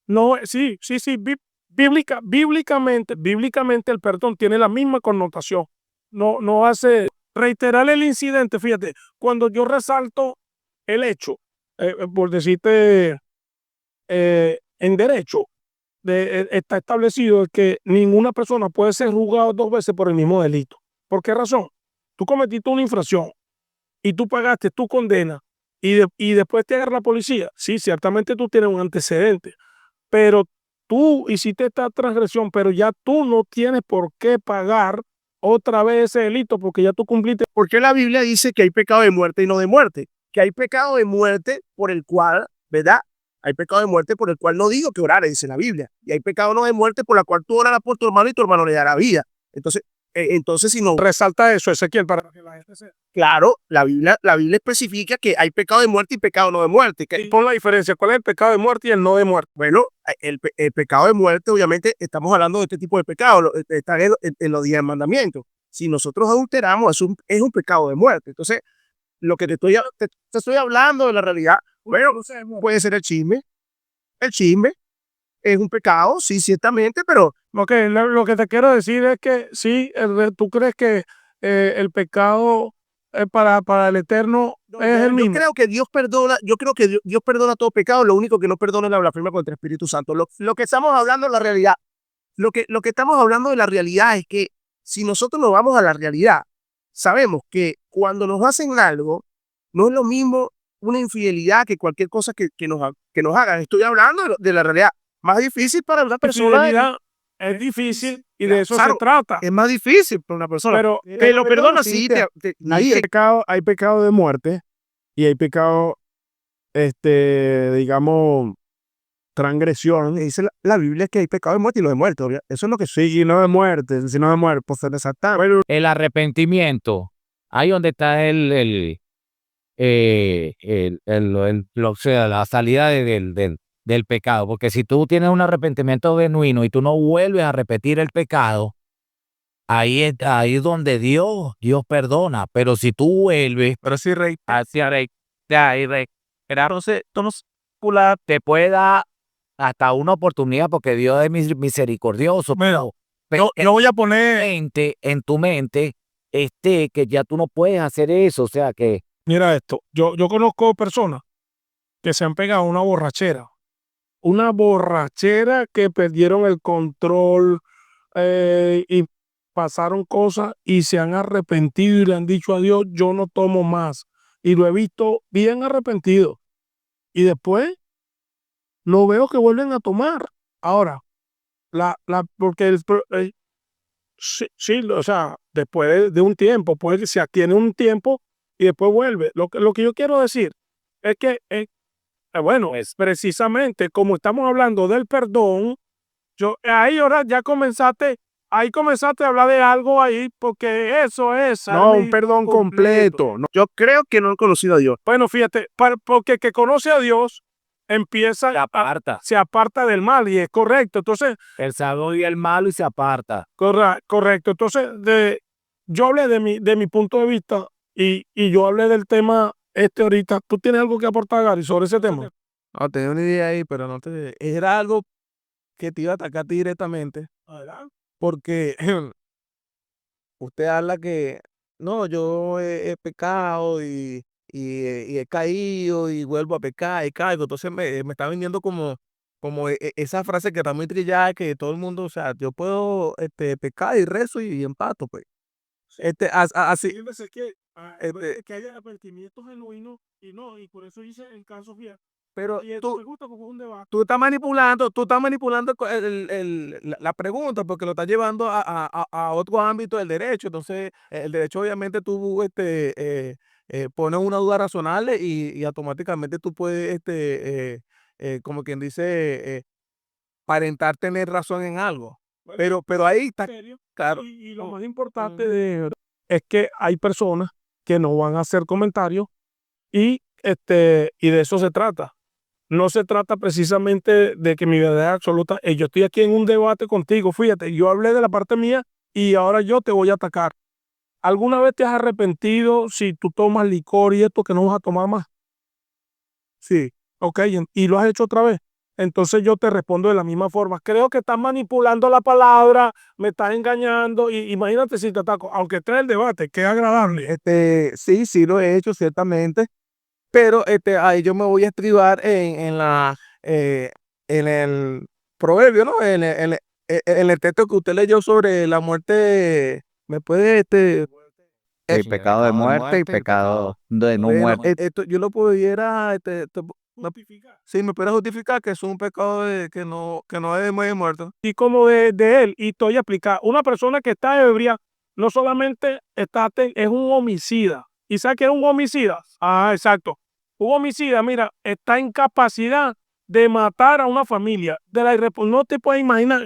no, sí, bíblicamente el perdón tiene la misma connotación. No hace reiterar el incidente, fíjate, cuando yo resalto el hecho, por decirte, en derecho está establecido que ninguna persona puede ser juzgada dos veces por el mismo delito. ¿Por qué razón? Tú cometiste una infracción y tú pagaste tu condena y después te agarra la policía. Sí, ciertamente tú tienes un antecedente, pero tú hiciste esta transgresión, pero ya tú no tienes por qué pagar otra vez ese delito porque ya tú cumpliste. porque la Biblia dice que hay pecado de muerte y no de muerte, que hay pecado de muerte por el cual, ¿verdad? Hay pecado de muerte por el cual no digo que orare, dice la Biblia, y hay pecado no de muerte por la cual tú orarás por tu hermano y tu hermano le dará vida. Entonces si no, Resalta eso, Ezequiel, para que la gente se... claro, la Biblia especifica que hay pecado de muerte y pecado no de muerte. Que, Pon la diferencia, ¿cuál es el pecado de muerte y el no de muerte? bueno, el pecado de muerte, obviamente, estamos hablando de este tipo de pecado, está en los 10 mandamientos. Si nosotros adulteramos, es un pecado de muerte. Entonces, lo que te estoy hablando de la realidad, bueno, puede ser el chisme. El chisme es un pecado, sí, ciertamente, pero Ok, lo que te quiero decir es que sí, tú crees que el pecado para el Eterno es el yo mismo. creo que Dios perdona, yo creo que Dios perdona todo pecado, lo único que no perdona es la blasfemia contra el Espíritu Santo. Lo que estamos hablando es la realidad. Lo que estamos hablando de la realidad es que si nosotros nos vamos a la realidad, sabemos que cuando nos hacen algo, no es lo mismo una infidelidad que cualquier cosa que nos hagan. Estoy hablando de la realidad. Más difícil para una persona. Infidelidad es difícil y de eso se Claro, trata. es más difícil para una persona. Pero Que lo perdona, sí. Hay pecado de muerte y hay pecado, digamos, transgresión. Dice la Biblia que hay pecado de muerte y lo de muerto. Eso es lo que Sí, y no de muerte, si no de muerte, pues exactamente. El arrepentimiento, ahí donde está o sea, la salida del pecado. Porque si tú tienes un arrepentimiento genuino y tú no vuelves a repetir el pecado, ahí es donde Dios perdona. Pero si tú vuelves Pero sí, rey. hacia entonces, te puede dar hasta una oportunidad porque Dios es misericordioso. mira, Pero yo voy a poner, en tu mente, que ya tú no puedes hacer eso, o sea, que Mira esto, yo conozco personas que se han pegado una borrachera que perdieron el control y pasaron cosas y se han arrepentido y le han dicho a Dios, yo no tomo más. Y lo he visto bien arrepentido. Y después lo veo que vuelven a tomar. Ahora, porque sí, sí, o sea, después de un tiempo, puede que se tiene un tiempo y después vuelve. Lo que yo quiero decir es que, bueno, pues precisamente como estamos hablando del perdón, ahí ahora ya comenzaste a hablar de algo ahí, porque eso es No, un salvi perdón completo. completo. No, yo creo que no he conocido a Dios. Bueno, fíjate, porque el que conoce a Dios empieza se aparta. se aparta del mal y es correcto. Entonces, Él sabe odia el malo y se aparta. correcto. Entonces, yo hablé de mi punto de vista y yo hablé del tema ahorita. ¿Tú tienes algo que aportar, Gary, sobre ese tema? No, tenía una idea ahí, pero no te... Era algo que te iba a atacar a ti directamente, Adelante. porque usted habla que, no, yo he pecado y he caído y vuelvo a pecar y caigo. Entonces me está vendiendo como esa frase que está muy trillada, que todo el mundo, o sea, yo puedo pecar y rezo y empato, pues. Así, Hay veces este, que haya arrepentimientos genuinos y por eso hice el caso Fiat. pero Y esto tú, me gusta porque es un debate. tú estás manipulando la pregunta porque lo estás llevando a otro ámbito del derecho. Entonces, el derecho obviamente tú pones una duda razonable y automáticamente tú puedes, como quien dice, aparentar tener razón en algo. Bueno, Pero ahí está, serio. claro. Y lo más importante es que hay personas que no van a hacer comentarios y de eso se trata. No se trata precisamente de que mi verdad es absoluta. Yo estoy aquí en un debate contigo, fíjate, yo hablé de la parte mía y ahora yo te voy a atacar. ¿Alguna vez te has arrepentido si tú tomas licor y esto que no vas a tomar más? Sí, ok, y lo has hecho otra vez. Entonces yo te respondo de la misma forma. Creo que estás manipulando la palabra, me estás engañando y imagínate si te ataco, aunque esté en el debate, qué agradable. Sí, sí lo he hecho, ciertamente. Pero ahí yo me voy a estribar en el proverbio, ¿no? En el texto que usted leyó sobre la muerte. ¿Me puede, Sí, pecado de muerte y pecado de no bueno, muerte. esto yo lo pudiera, Justificar. sí, me puede justificar que es un pecado que no es de muerto? Y como de él, y estoy a explicar, una persona que está ebria no solamente es un homicida. ¿Y sabe qué es un homicida? Ah, exacto. Un homicida, mira, está en capacidad de matar a una familia. No te puedes imaginar,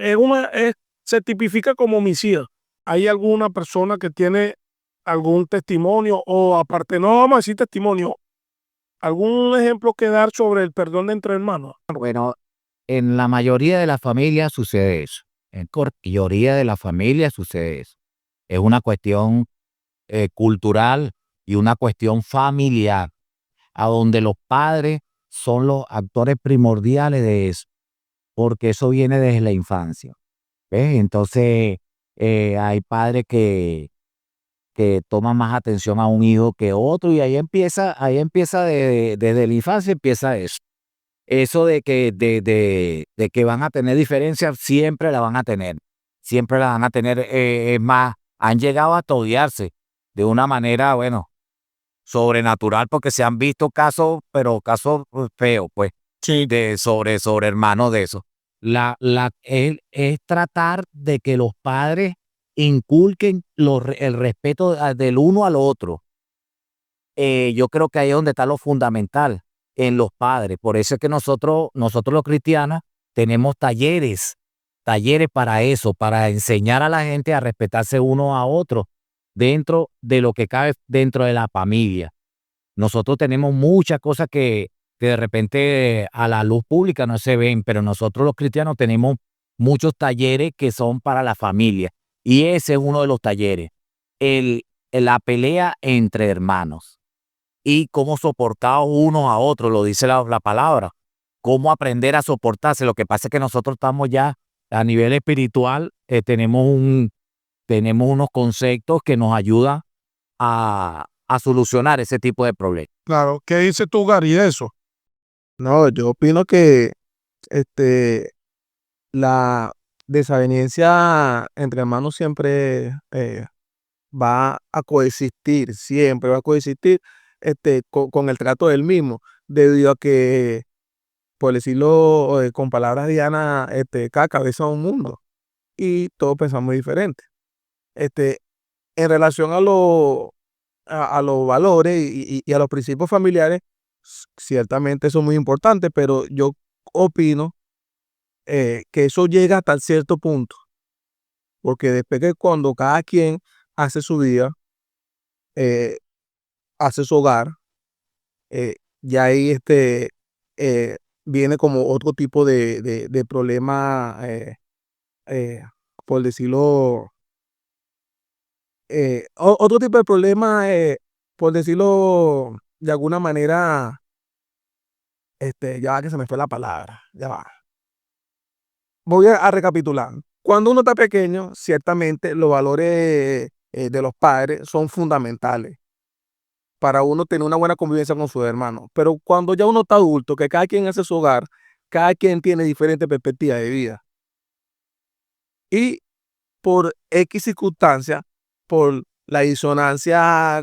se tipifica como homicida. ¿Hay alguna persona que tiene algún testimonio o aparte, no vamos a decir testimonio, algún ejemplo que dar sobre el perdón de entre hermanos? Bueno, en la mayoría de las familias sucede eso. En la mayoría de las familias sucede eso. Es una cuestión cultural y una cuestión familiar, a donde los padres son los actores primordiales de eso, porque eso viene desde la infancia. ¿Ves? Entonces, hay padres que toman más atención a un hijo que otro, y ahí empieza desde la infancia empieza eso. Eso de que van a tener diferencias, siempre la van a tener. Siempre la van a tener. Es más, han llegado hasta odiarse de una manera, bueno, sobrenatural, porque se han visto casos, pero casos feos, pues, Sí. sobre hermanos de eso. Es tratar de que los padres inculquen el respeto del uno al otro. Yo creo que ahí es donde está lo fundamental, en los padres. Por eso es que nosotros los cristianos tenemos talleres para eso, para enseñar a la gente a respetarse uno a otro dentro de lo que cabe dentro de la familia. Nosotros tenemos muchas cosas que de repente a la luz pública no se ven, pero nosotros los cristianos tenemos muchos talleres que son para la familia. Y ese es uno de los talleres, la pelea entre hermanos y cómo soportar unos a otros, lo dice la palabra, cómo aprender a soportarse. Lo que pasa es que nosotros estamos ya a nivel espiritual, tenemos tenemos unos conceptos que nos ayudan a solucionar ese tipo de problemas. Claro, ¿qué dices tú, Gary, de eso? No, yo opino que la desaveniencia entre hermanos siempre va a coexistir, siempre va a coexistir con el trato del mismo, debido a que, por decirlo con palabras dianas, cada cabeza es un mundo y todos pensamos diferente. Este, en relación a los valores y a los principios familiares, ciertamente eso es muy importante, pero yo opino que eso llega hasta cierto punto, porque después que cuando cada quien hace su vida, eh, hace su hogar, ya ahí eh, viene como otro tipo de problema, eh, por decirlo, otro tipo de problema, por decirlo de alguna manera, ya va que se me fue la palabra, ya va. Voy a recapitular. Cuando uno está pequeño, ciertamente los valores de los padres son fundamentales para uno tener una buena convivencia con sus hermanos. Pero cuando ya uno está adulto, que cada quien hace su hogar, cada quien tiene diferentes perspectivas de vida. Y por X circunstancias, por la disonancia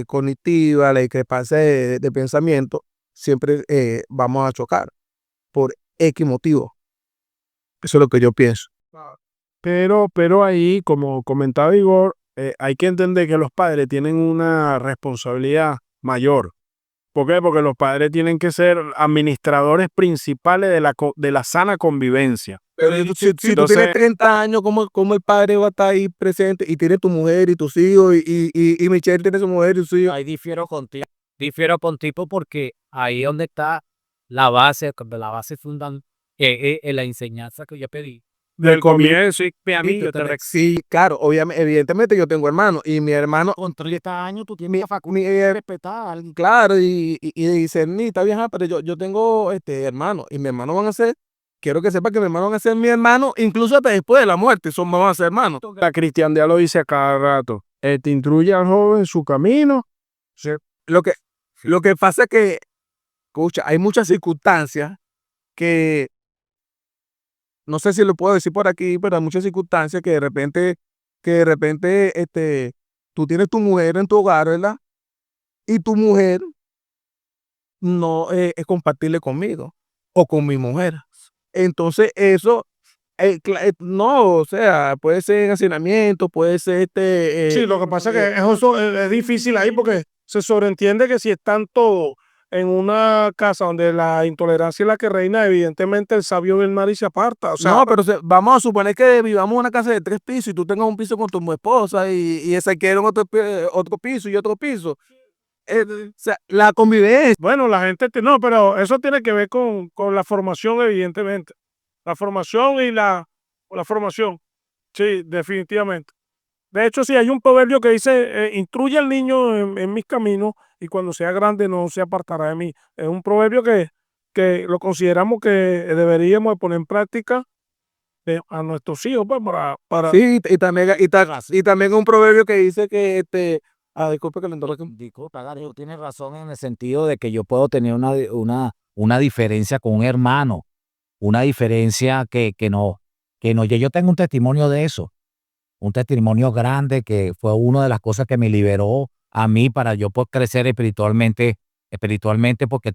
cognitiva, la discrepancia de pensamiento, siempre vamos a chocar por X motivo. Eso es lo que yo pienso. Pero ahí, como comentaba Igor, hay que entender que los padres tienen una responsabilidad mayor. ¿Por qué? Porque los padres tienen que ser administradores principales de la sana convivencia. Pero si tú Entonces, tienes 30 años, ¿cómo el padre va a estar ahí presente y tiene tu mujer y tus hijos y Michelle tiene su mujer y sus hijos? Ahí difiero contigo porque ahí es donde está la base fundamental, la enseñanza que yo pedí. del comienzo, y a mí, yo te Sí, claro, obviamente, evidentemente yo tengo hermanos y mi hermano, Con 30 años tú tienes la facultad mi, de respetar a alguien. claro, y discernir, está bien, pero yo tengo hermanos y mis hermanos van a ser, quiero que sepa que mis hermanos van a ser mi hermano, incluso hasta después de la muerte, vamos a ser hermanos. La cristiandad lo dice a cada rato. Te instruye al joven su camino. Sí. Lo que, lo que pasa es que, escucha, hay muchas circunstancias que, no sé si lo puedo decir por aquí, pero hay muchas circunstancias que de repente, tú tienes tu mujer en tu hogar, ¿verdad? Y tu mujer no es compatible conmigo o con mi mujer. Entonces, eso, no, o sea, puede ser en hacinamiento, puede ser Sí, lo que pasa es que eso es difícil ahí porque se sobreentiende que si están todos en una casa donde la intolerancia es la que reina, evidentemente el sabio ve el mar y se aparta. O sea, no, pero vamos a suponer que vivamos en una casa de 3 pisos y tú tengas un piso con tu esposa y esa quiere otro piso y otro piso. O sea, la convivencia. bueno, la gente, no, pero eso tiene que ver con la formación, evidentemente. La formación o la formación. Sí, definitivamente. De hecho, sí, hay un proverbio que dice, instruye al niño en mis caminos y cuando sea grande no se apartará de mí. Es un proverbio que lo consideramos que deberíamos de poner en práctica a nuestros hijos, pues, para Sí, y también un proverbio que dice que disculpe que le interrumpa. Disculpa, Gary, tienes razón en el sentido de que yo puedo tener una diferencia con un hermano, una diferencia que no, yo tengo un testimonio de eso, un testimonio grande que fue una de las cosas que me liberó a mí para yo poder crecer espiritualmente porque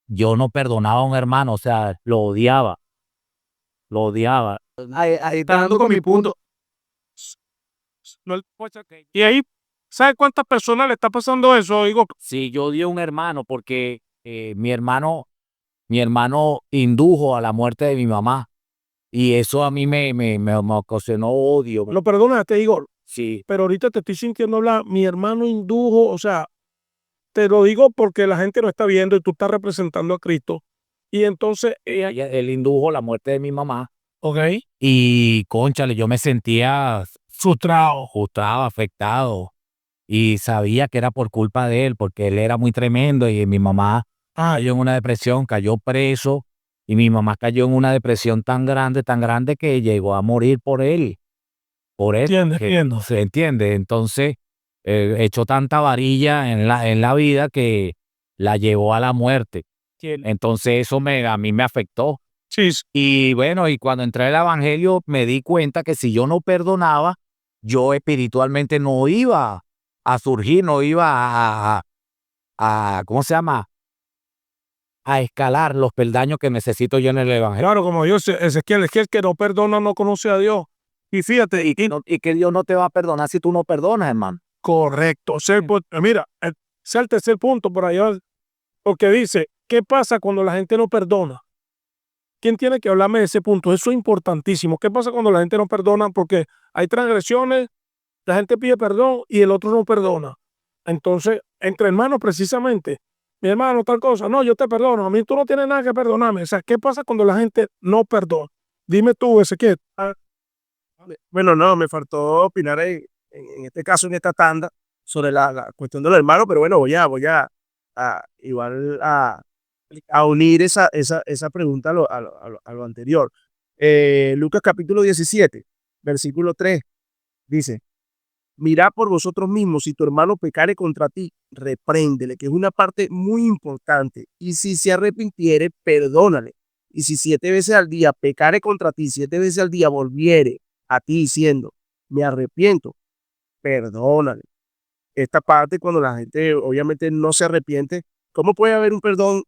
yo no perdonaba a un hermano, o sea, lo odiaba. Ahí está dando con mi punto. y ahí, ¿sabes cuántas personas le está pasando eso? Digo, Sí, yo odié a un hermano porque mi hermano indujo a la muerte de mi mamá y eso a mí me ocasionó odio. lo perdonaste, Igor, Sí, pero ahorita te estoy sintiendo hablar, mi hermano indujo, o sea, te lo digo porque la gente lo está viendo y tú estás representando a Cristo. Y entonces, él indujo la muerte de mi mamá ok, y, cónchale, yo me sentía frustrado, afectado y sabía que era por culpa de él porque él era muy tremendo y mi mamá cayó en una depresión, cayó preso y mi mamá cayó en una depresión tan grande que llegó a morir por él. Por eso Entiendo. se entiende. Entonces, echó tanta varilla en la vida que la llevó a la muerte. Entonces, eso a mí me afectó. Sí, Y bueno, y cuando entré al evangelio me di cuenta que si yo no perdonaba, yo espiritualmente no iba a surgir, no iba ¿cómo se llama? A escalar los peldaños que necesito yo en el evangelio. claro, como Dios, Ezequiel, es que el que no perdona no conoce a Dios. Y fíjate, Y que Dios no te va a perdonar si tú no perdonas, hermano. correcto. Mira, ese es el tercer punto por allá, porque dice, ¿qué pasa cuando la gente no perdona? ¿Quién tiene que hablarme de ese punto? Eso es importantísimo. ¿Qué pasa cuando la gente no perdona? Porque hay transgresiones, la gente pide perdón y el otro no perdona. Entonces, entre hermanos precisamente, mi hermano tal cosa, no, yo te perdono, a mí tú no tienes nada que perdonarme. O sea, ¿qué pasa cuando la gente no perdona? Dime tú, Ezequiel. Bueno, no, me faltó opinar en este caso, en esta tanda, sobre la cuestión de los hermanos, pero bueno, igual a unir esa pregunta a lo anterior. Lucas capítulo 17, versículo 3, dice, mirad por vosotros mismos, si tu hermano pecare contra ti, repréndele, que es una parte muy importante, y si se arrepintiere, perdónale. Y si 7 veces al día pecare contra ti, 7 veces al día volviere a ti diciendo, me arrepiento, perdónale. Esta parte, cuando la gente obviamente no se arrepiente, ¿cómo puede haber un perdón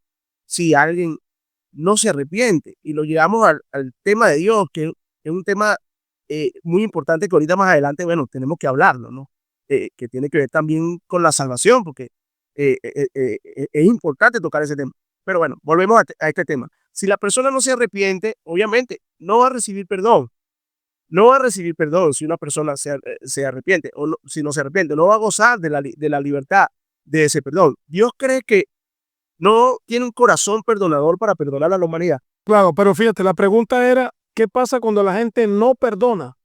si alguien no se arrepiente? Y lo llevamos al tema de Dios, que es un tema muy importante que ahorita más adelante, bueno, tenemos que hablarlo, ¿no? Que tiene que ver también con la salvación, porque es importante tocar ese tema. Pero bueno, volvemos a este tema. Si la persona no se arrepiente, obviamente no va a recibir perdón. No va a recibir perdón si una persona se arrepiente o si no se arrepiente. No va a gozar de la libertad de ese perdón. Dios cree que no tiene un corazón perdonador para perdonar a la humanidad. Claro, pero fíjate, la pregunta era, ¿qué pasa cuando la gente no perdona?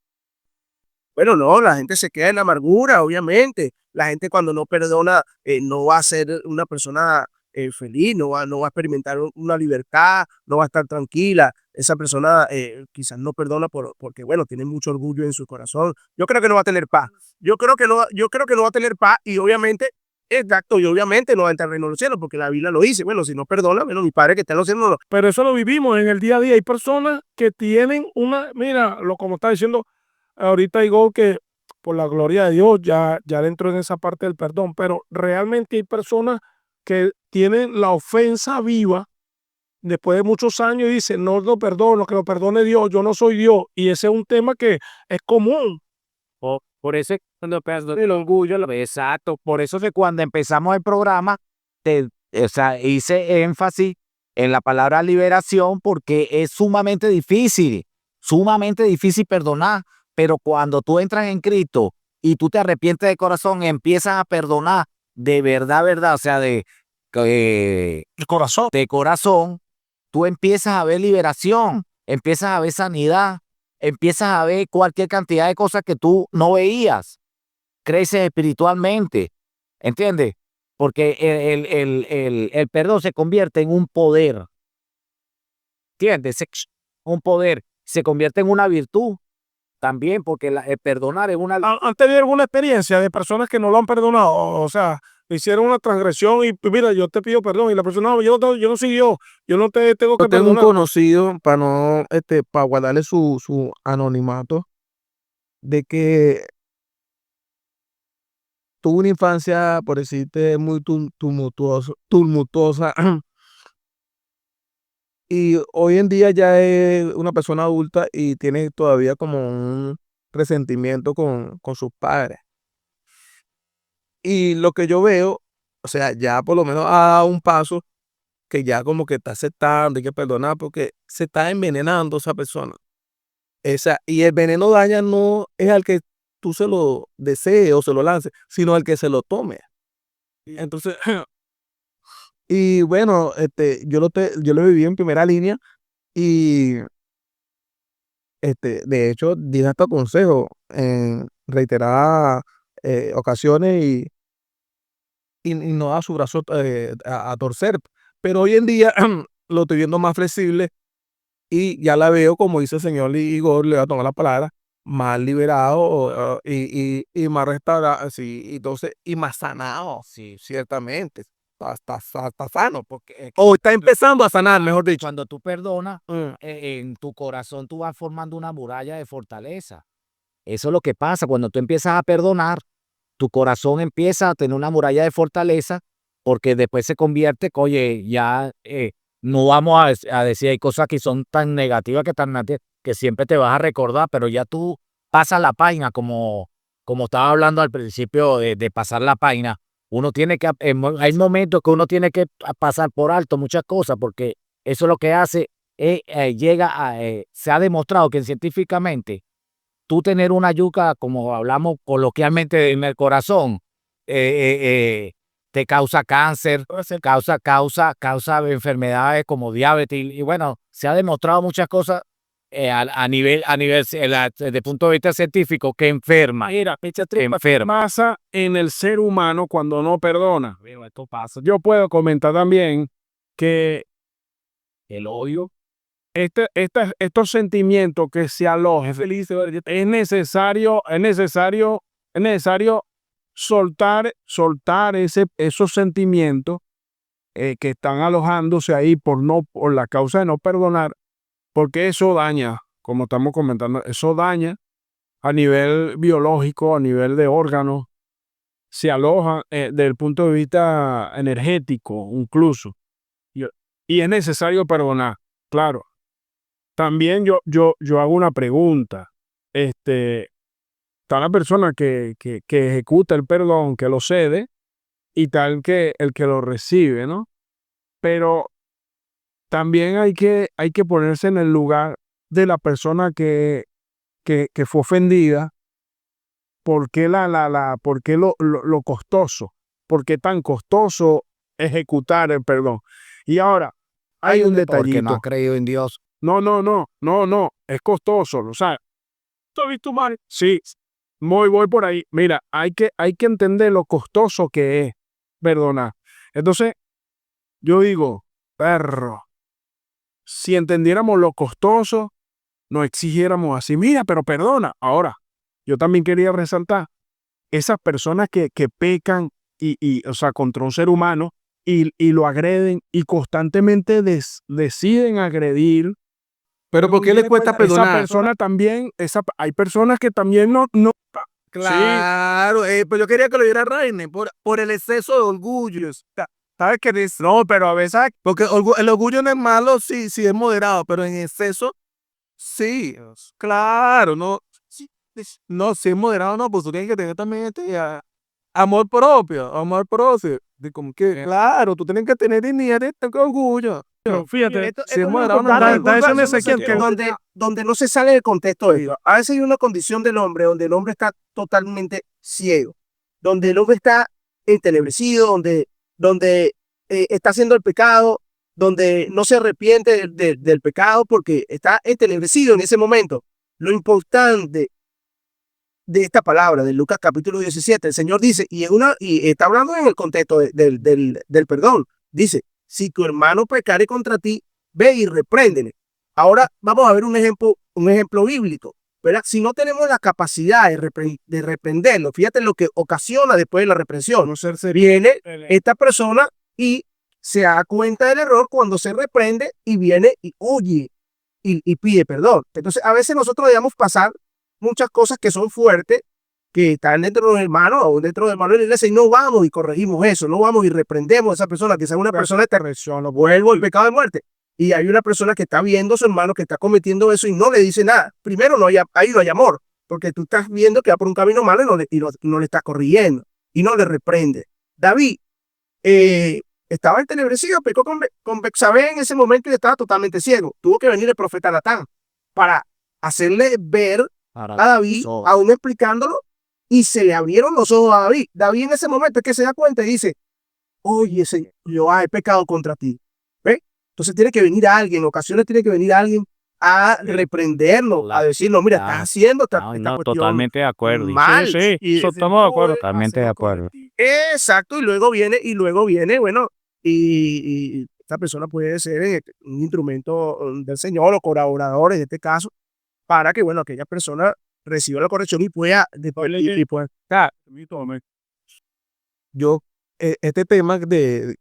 Bueno, no, la gente se queda en amargura, obviamente. La gente cuando no perdona no va a ser una persona feliz, no va a experimentar una libertad, no va a estar tranquila. Esa persona quizás no perdona porque, bueno, tiene mucho orgullo en su corazón. Yo creo que no va a tener paz. Yo creo que no va a tener paz y obviamente, exacto, y obviamente no va a entrar al reino de los cielos porque la Biblia lo dice. Bueno, si no perdona, bueno, mi padre que está en los cielos, no. Pero eso lo vivimos en el día a día. Hay personas que tienen mira, como está diciendo ahorita Igor, que por la gloria de Dios ya dentro en esa parte del perdón, pero realmente hay personas que tienen la ofensa viva después de muchos años y dicen, no lo perdono, que lo perdone Dios, yo no soy Dios. Y ese es un tema que es común. Por eso es cuando empezó el orgullo, exacto. Por eso es que cuando empezamos el programa, o sea, hice énfasis en la palabra liberación porque es sumamente difícil perdonar. Pero cuando tú entras en Cristo y tú te arrepientes de corazón, empiezas a perdonar de verdad, o sea, El corazón. de corazón, tú empiezas a ver liberación, empiezas a ver sanidad, empiezas a ver cualquier cantidad de cosas que tú no veías. Creces espiritualmente, ¿entiendes? Porque el perdón se convierte en un poder, ¿entiendes? Un poder, se convierte en una virtud también, porque el perdonar es una... ¿Han tenido alguna experiencia de personas que no lo han perdonado? O sea, le hicieron una transgresión y pues, mira, yo te pido perdón y la persona, no, yo no soy yo no te tengo Yo que tengo un perdonar. conocido, para no, para guardarle su anonimato, de que tuvo una infancia, por decirte, muy tumultuosa, y hoy en día ya es una persona adulta y tiene todavía como un resentimiento con sus padres. Y lo que yo veo, o sea, ya por lo menos ha dado un paso que ya como que está aceptando, hay que perdonar porque se está envenenando esa persona. Y el veneno daña no es al que tú se lo desees o se lo lances, sino al que se lo tome. Entonces, y bueno, yo lo viví en primera línea y de hecho di hasta consejo en reiteradas ocasiones y no da su brazo a torcer. Pero hoy en día lo estoy viendo más flexible y ya la veo, como dice el señor Igor, le voy a tomar la palabra, más liberado y más restaurado, sí, entonces, y más sanado, sí, ciertamente. Está sano, porque, o está empezando a sanar, mejor dicho. Cuando tú perdonas, Mm. en tu corazón tú vas formando una muralla de fortaleza. Eso es lo que pasa cuando tú empiezas a perdonar, tu corazón empieza a tener una muralla de fortaleza, porque después se convierte, que, oye, ya no vamos a decir, hay cosas que son tan negativas que siempre te vas a recordar, pero ya tú pasas la página, como estaba hablando al principio de pasar la página. Uno tiene que, hay momentos que uno tiene que pasar por alto muchas cosas, porque eso es lo que hace, se ha demostrado que científicamente tú tener una yuca, como hablamos coloquialmente, en el corazón, te causa cáncer, causa enfermedades como diabetes, y bueno, se ha demostrado muchas cosas desde el punto de vista científico, que enferma. Mira, pasa en el ser humano cuando no perdona. Esto pasa. Yo puedo comentar también que el odio, estos sentimientos que se alojan, es necesario soltar esos sentimientos que están alojándose ahí por la causa de no perdonar, porque eso daña, como estamos comentando, eso daña a nivel biológico, a nivel de órganos, se aloja desde el punto de vista energético incluso. Y, y es necesario perdonar, claro. También yo hago una pregunta. Está la persona que ejecuta el perdón, que lo cede, y tal que el que lo recibe, ¿no? Pero también hay que ponerse en el lugar de la persona que fue ofendida. ¿Por qué por qué lo costoso? ¿Por qué tan costoso ejecutar el perdón? Y ahora, hay un Porque no detallito. ha creído en Dios. No, es costoso, o sea, ¿tú has visto mal? Sí, voy por ahí. Mira, hay que entender lo costoso que es perdonar. Entonces, yo digo, perro, si entendiéramos lo costoso, no exigiéramos así, mira, pero perdona. Ahora, yo también quería resaltar esas personas que pecan o sea, contra un ser humano y lo agreden y constantemente deciden agredir. Pero ¿por qué le cuesta Esa perdonar? persona también, hay personas que también sí, Claro, pero yo quería que lo diera Rainer por el exceso de orgullo. ¿sabes qué dice? No, pero a veces, Porque el orgullo no es malo si es moderado, pero en exceso, sí. Claro, no. No, si es moderado, no, pues tú tienes que tener también amor propio, amor propio. De como que, claro, tú tienes que tener dignidad y tener orgullo. pero fíjate, Si es moderado, no da es ese Disculpa, Ezequiel que donde no se sale del contexto de esto. A veces hay una condición del hombre donde el hombre está totalmente ciego, donde el hombre está entenebrecido, donde está haciendo el pecado, donde no se arrepiente del pecado porque está entenebrecido en ese momento. Lo importante de esta palabra, de Lucas capítulo 17, el Señor dice, y está hablando en el contexto del perdón, dice, si tu hermano pecare contra ti, ve y repréndele. Ahora vamos a ver un ejemplo bíblico, ¿verdad? Si no tenemos la capacidad de reprenderlo, fíjate lo que ocasiona después de la reprensión. Viene esta persona y se da cuenta del error cuando se reprende y viene y huye y pide perdón. Entonces, a veces nosotros debemos pasar muchas cosas que son fuertes, que están dentro de los hermanos o dentro de hermanos de la iglesia, y no vamos y corregimos eso, no vamos y reprendemos a esa persona, que sea una persona de traición, no vuelvo el pecado de muerte. Y hay una persona que está viendo a su hermano que está cometiendo eso y no le dice nada. Primero, ahí no hay amor, porque tú estás viendo que va por un camino malo y no le estás corrigiendo y no le reprende. David estaba entenebrecido, pecó con Betsabé en ese momento y estaba totalmente ciego. Tuvo que venir el profeta Natán para hacerle ver a David, aún explicándolo, y se le abrieron los ojos a David. David en ese momento es que se da cuenta y dice, oye, Señor, yo he pecado contra ti. ¿Ve? Entonces tiene que venir alguien, en ocasiones tiene que venir alguien a reprenderlo, a decirlo, mira, estás haciendo esta cuestión Totalmente de acuerdo. mal. sí, Y eso estamos de acuerdo. Totalmente de acuerdo. Exacto, y luego viene, bueno, y esta persona puede ser un instrumento del Señor o colaboradores en este caso, para que, bueno, aquella persona reciba la corrección y pueda, después, y pueda, Yo, este tema de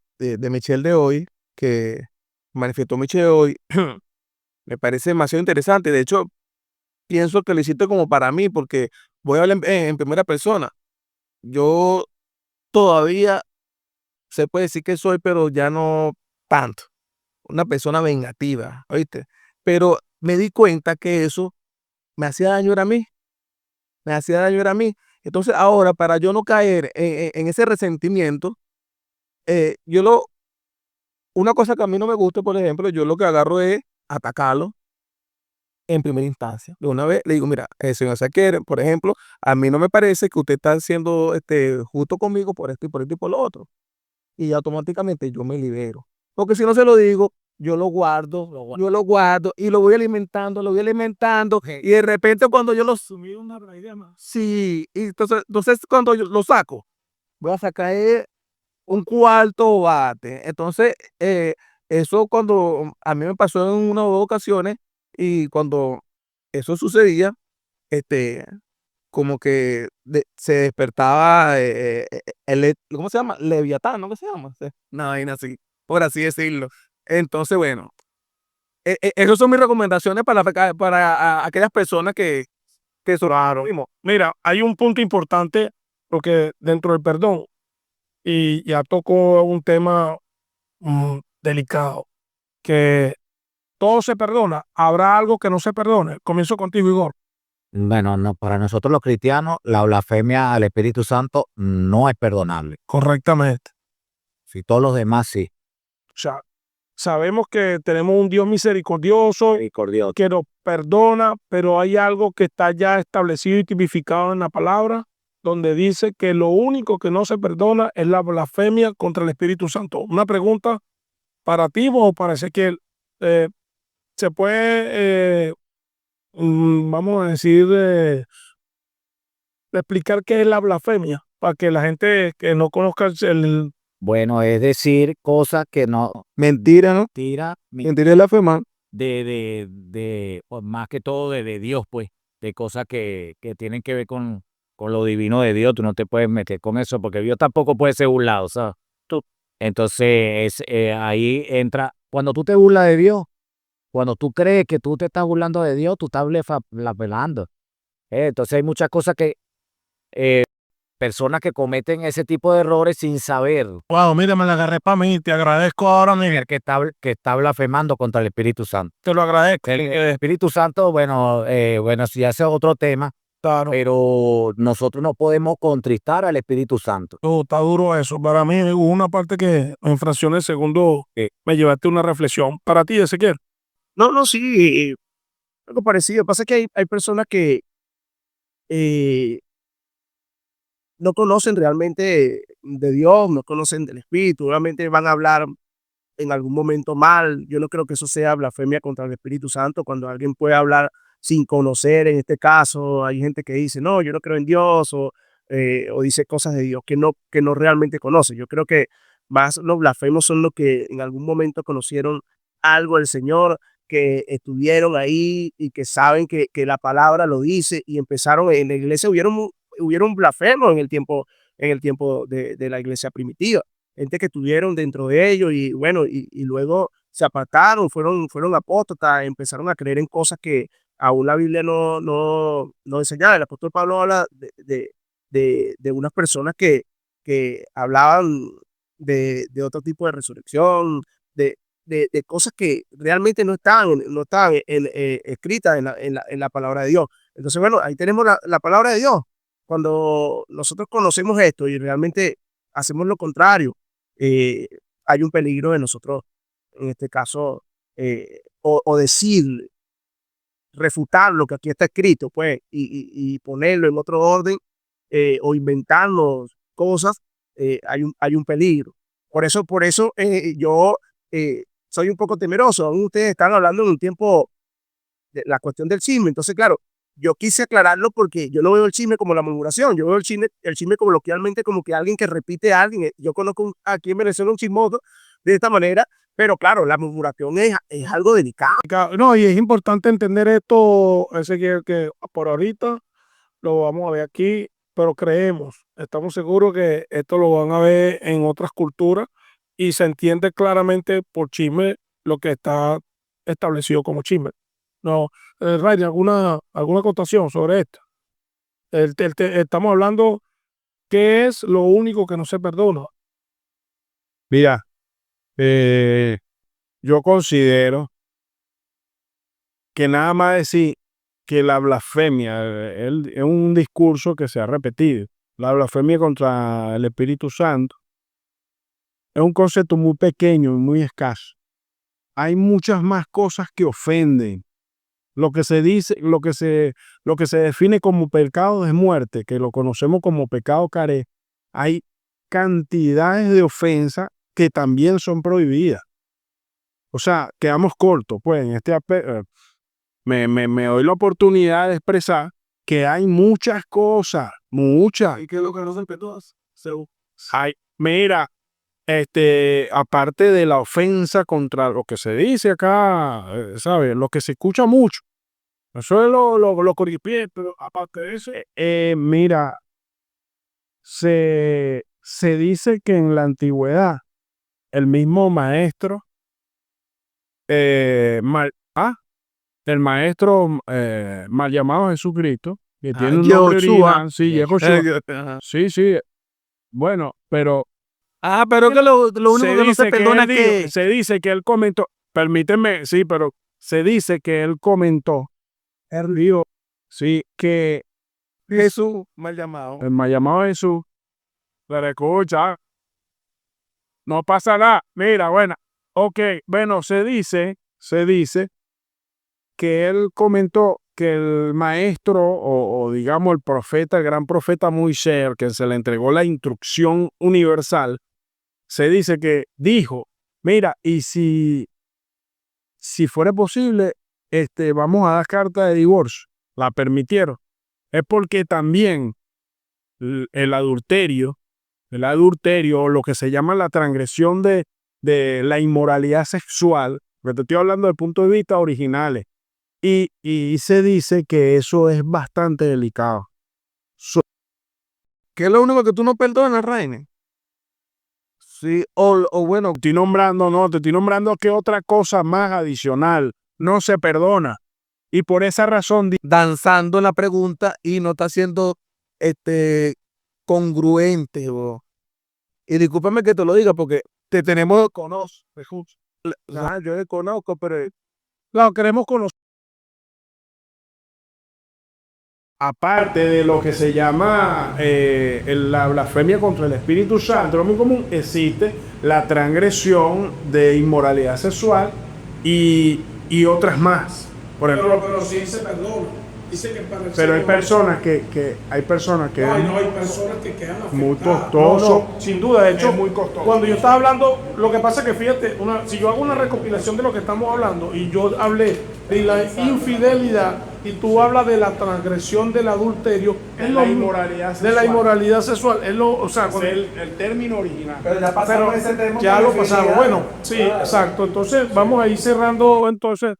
Michelle de hoy, que manifestó Michelle hoy, me parece demasiado interesante. De hecho, pienso que lo hiciste como para mí, porque voy a hablar en primera persona. Yo todavía se puede decir que soy, pero ya no tanto, una persona vengativa, ¿oíste? Pero me di cuenta que eso me hacía daño era a mí, me hacía daño era a mí. Entonces ahora, para yo no caer en ese resentimiento, yo una cosa que a mí no me gusta, por ejemplo, yo lo que agarro es atacarlo en primera instancia. De una vez le digo, mira, señor Saquer, por ejemplo, a mí no me parece que usted está siendo justo conmigo por esto y por esto y por lo otro. Y automáticamente yo me libero. Porque si no se lo digo, yo lo guardo y lo voy alimentando, y de repente cuando yo lo Asumir una idea más. sí, y entonces cuando yo lo saco, voy a sacar un cuarto bate. Entonces, eso cuando a mí me pasó en una o dos ocasiones, y cuando eso sucedía, este, como que se despertaba ¿cómo se llama? Leviatán, ¿no? ¿Qué se llama? Una vaina así, por así decirlo. Entonces, bueno, esas son mis recomendaciones para aquellas personas que son. Primo, mira, hay un punto importante porque dentro del perdón, y ya tocó un tema delicado, que todo se perdona, habrá algo que no se perdone. Comienzo contigo, Igor. Bueno, no, para nosotros los cristianos, la blasfemia al Espíritu Santo no es perdonable. Correctamente. Si todos los demás sí. O sea, sabemos que tenemos un Dios misericordioso Misericordioso. que nos perdona, pero hay algo que está ya establecido y tipificado en la palabra, donde dice que lo único que no se perdona es la blasfemia contra el Espíritu Santo. Una pregunta para ti o para Ezequiel. ¿Se puede, vamos a decir, explicar qué es la blasfemia? Para que la gente que no conozca el... Bueno, es decir, cosas que no Mentira, ¿no? tira Mentira es la fe, man. pues, más que todo de Dios, pues, de cosas que tienen que ver con lo divino de Dios. Tú no te puedes meter con eso porque Dios tampoco puede ser burlado, ¿sabes? Entonces, ahí entra, cuando tú te burlas de Dios, cuando tú crees que tú te estás burlando de Dios, tú estás blasfemando. Entonces hay muchas cosas que personas que cometen ese tipo de errores sin saber Wow, mira, me la agarré para mí. Te agradezco ahora, Miguel. que está blasfemando contra el Espíritu Santo. Te lo agradezco. El Espíritu Santo, bueno, si ese es otro tema, Claro. pero nosotros no podemos contristar al Espíritu Santo. Está duro eso. Para mí hubo una parte que en fracciones de segundo me llevaste a una reflexión. Para ti, Ezequiel. No, sí, algo parecido. Pasa que hay personas que eh, no conocen realmente de Dios, no conocen del Espíritu, obviamente van a hablar en algún momento mal. Yo no creo que eso sea blasfemia contra el Espíritu Santo, cuando alguien puede hablar sin conocer. En este caso, hay gente que dice, no, yo no creo en Dios, o dice cosas de Dios que no realmente conoce. Yo creo que más los blasfemos son los que en algún momento conocieron algo del Señor, que estuvieron ahí y que saben que la palabra lo dice, y empezaron en la iglesia. Hubieron blasfemos en el tiempo de la iglesia primitiva, gente que estuvieron dentro de ellos, y bueno, y luego se apartaron, fueron apóstatas, empezaron a creer en cosas que aún la Biblia no enseñaba. El apóstol Pablo habla de unas personas que hablaban de otro tipo de resurrección, de cosas que realmente no estaban escritas en la palabra de Dios. Entonces, bueno, ahí tenemos la palabra de Dios. Cuando nosotros conocemos esto y realmente hacemos lo contrario, eh, hay un peligro de nosotros, en este caso, o decir, refutar lo que aquí está escrito, pues, y ponerlo en otro orden, o inventarnos cosas. Hay un peligro. Por eso yo soy un poco temeroso. Aún ustedes están hablando en un tiempo de la cuestión del chisme. Entonces, claro, yo quise aclararlo porque yo no veo el chisme como la murmuración. Yo veo el chisme coloquialmente como que alguien que repite a alguien. Yo conozco aquí en Venezuela un chismoso de esta manera, pero claro, la murmuración es algo delicado. No, y es importante entender esto, Ezequiel, que por ahorita lo vamos a ver aquí, pero estamos seguros que esto lo van a ver en otras culturas y se entiende claramente por chisme lo que está establecido como chisme. No, Rainer, ¿alguna acotación sobre esto? Estamos hablando qué es lo único que no se perdona. Mira, yo considero que nada más decir que la blasfemia es un discurso que se ha repetido. La blasfemia contra el Espíritu Santo es un concepto muy pequeño y muy escaso. Hay muchas más cosas que ofenden. Lo que se dice, lo que se define como pecado de muerte, que lo conocemos como pecado caré, hay cantidades de ofensas que también son prohibidas. O sea, quedamos cortos, pues, en este aspecto. Me doy la oportunidad de expresar que hay muchas cosas, muchas. ¿Y qué es lo que no se perdona? Hay, mira, aparte de la ofensa contra lo que se dice acá, ¿sabes? Lo que se escucha mucho. Eso es lo coripié, pero aparte de eso, mira, se dice que en la antigüedad el mismo maestro, el maestro mal llamado Jesucristo, que tiene un nombre original, sí, Yehoshua. Ajá. Sí, sí, bueno, pero Pero que lo único se que no se dice que perdona él es dijo- que se dice que él comentó, permíteme, sí, pero se dice que él comentó, él dijo, sí, que Jesús mal llamado. el mal llamado Jesús, pero escucha, no pasa nada, mira, bueno, ok, bueno, se dice que él comentó que el maestro o digamos el profeta, el gran profeta Moisés, que se le entregó la instrucción universal, se dice que dijo, mira, y si fuera posible, vamos a dar carta de divorcio, la permitieron. Es porque también el adulterio, o lo que se llama la transgresión de la inmoralidad sexual, porque te estoy hablando del punto de vista originales, y se dice que eso es bastante delicado. ¿Qué es lo único que tú no perdonas, Rainer? Sí, o bueno, Te estoy nombrando que otra cosa más adicional no se perdona. Y por esa razón, danzando en la pregunta y no está siendo congruente, bro. Y discúlpame que te lo diga porque te tenemos yo desconozco, pero Claro, queremos conocer. aparte de lo que se llama la blasfemia contra el Espíritu Santo, lo muy común, existe la transgresión de inmoralidad sexual y otras más. Por ejemplo, Pero sí se perdona. Dice que para el pero hay cielo- personas hay personas que No, hay personas que quedan afectadas. muy costoso. No, sin duda, de hecho, Es muy costoso. cuando yo estaba hablando, lo que pasa es que fíjate, si yo hago una recopilación de lo que estamos hablando y yo hablé de la infidelidad y tú hablas de la transgresión del adulterio, es la lo inmoralidad de la sexual. inmoralidad sexual, es lo, o sea, cuando- el término original. Pero ya pero ya lo pasamos. Bueno, sí, exacto. Entonces vamos a ir cerrando entonces.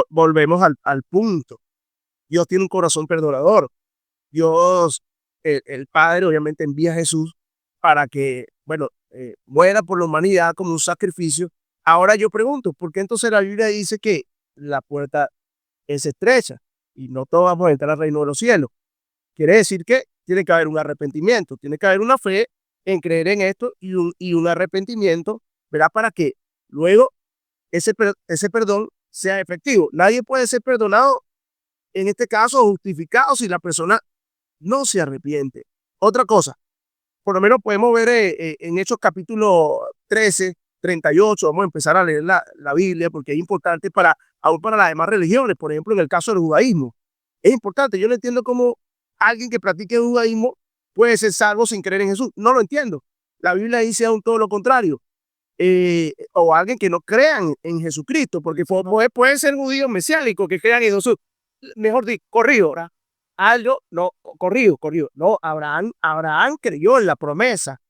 Volvemos al punto. Dios tiene un corazón perdonador. Dios, el Padre, obviamente envía a Jesús para que, bueno, muera por la humanidad como un sacrificio. Ahora yo pregunto, ¿por qué entonces la Biblia dice que la puerta es estrecha y no todos vamos a entrar al reino de los cielos? Quiere decir que tiene que haber un arrepentimiento, tiene que haber una fe en creer en esto y un arrepentimiento, ¿verdad? Para que luego ese perdón sea efectivo. Nadie puede ser perdonado, en este caso, justificado si la persona no se arrepiente. Otra cosa, por lo menos podemos ver en Hechos capítulo 13, 38, vamos a empezar a leer la Biblia porque es importante para aún para las demás religiones, por ejemplo, en el caso del judaísmo. Es importante, yo no entiendo cómo alguien que practique el judaísmo puede ser salvo sin creer en Jesús. No lo entiendo. La Biblia dice aún todo lo contrario. O alguien que no crean en Jesucristo, porque puede ser judío mesiánico que crean en Jesús. Mejor dicho, corrido, ¿verdad? Algo, no, corrido. No, Abraham creyó en la promesa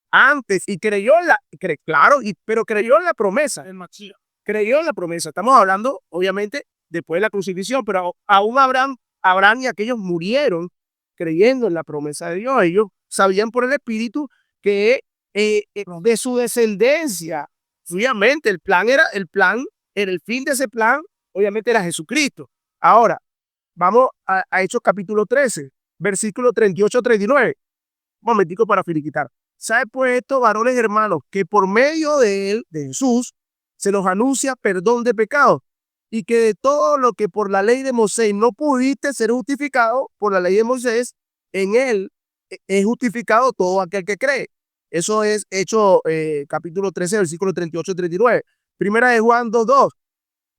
antes y claro, pero creyó en la promesa. Creyó en la promesa. Estamos hablando, obviamente, después de la crucifixión, pero aún Abraham y aquellos murieron creyendo en la promesa de Dios. Ellos sabían por el Espíritu que de su descendencia, obviamente, el fin de ese plan, obviamente era Jesucristo. Ahora, vamos a Hechos capítulo 13, versículo 38-39. Un momentico para finiquitar. ¿Sabe pues esto, varones hermanos, que por medio de él, de Jesús, se nos anuncia perdón de pecados, y que de todo lo que por la ley de Moisés no pudiste ser justificado por la ley de Moisés, en él es justificado todo aquel que cree? Eso es Hechos capítulo 13, versículo 38-39. Primera de Juan 2:2.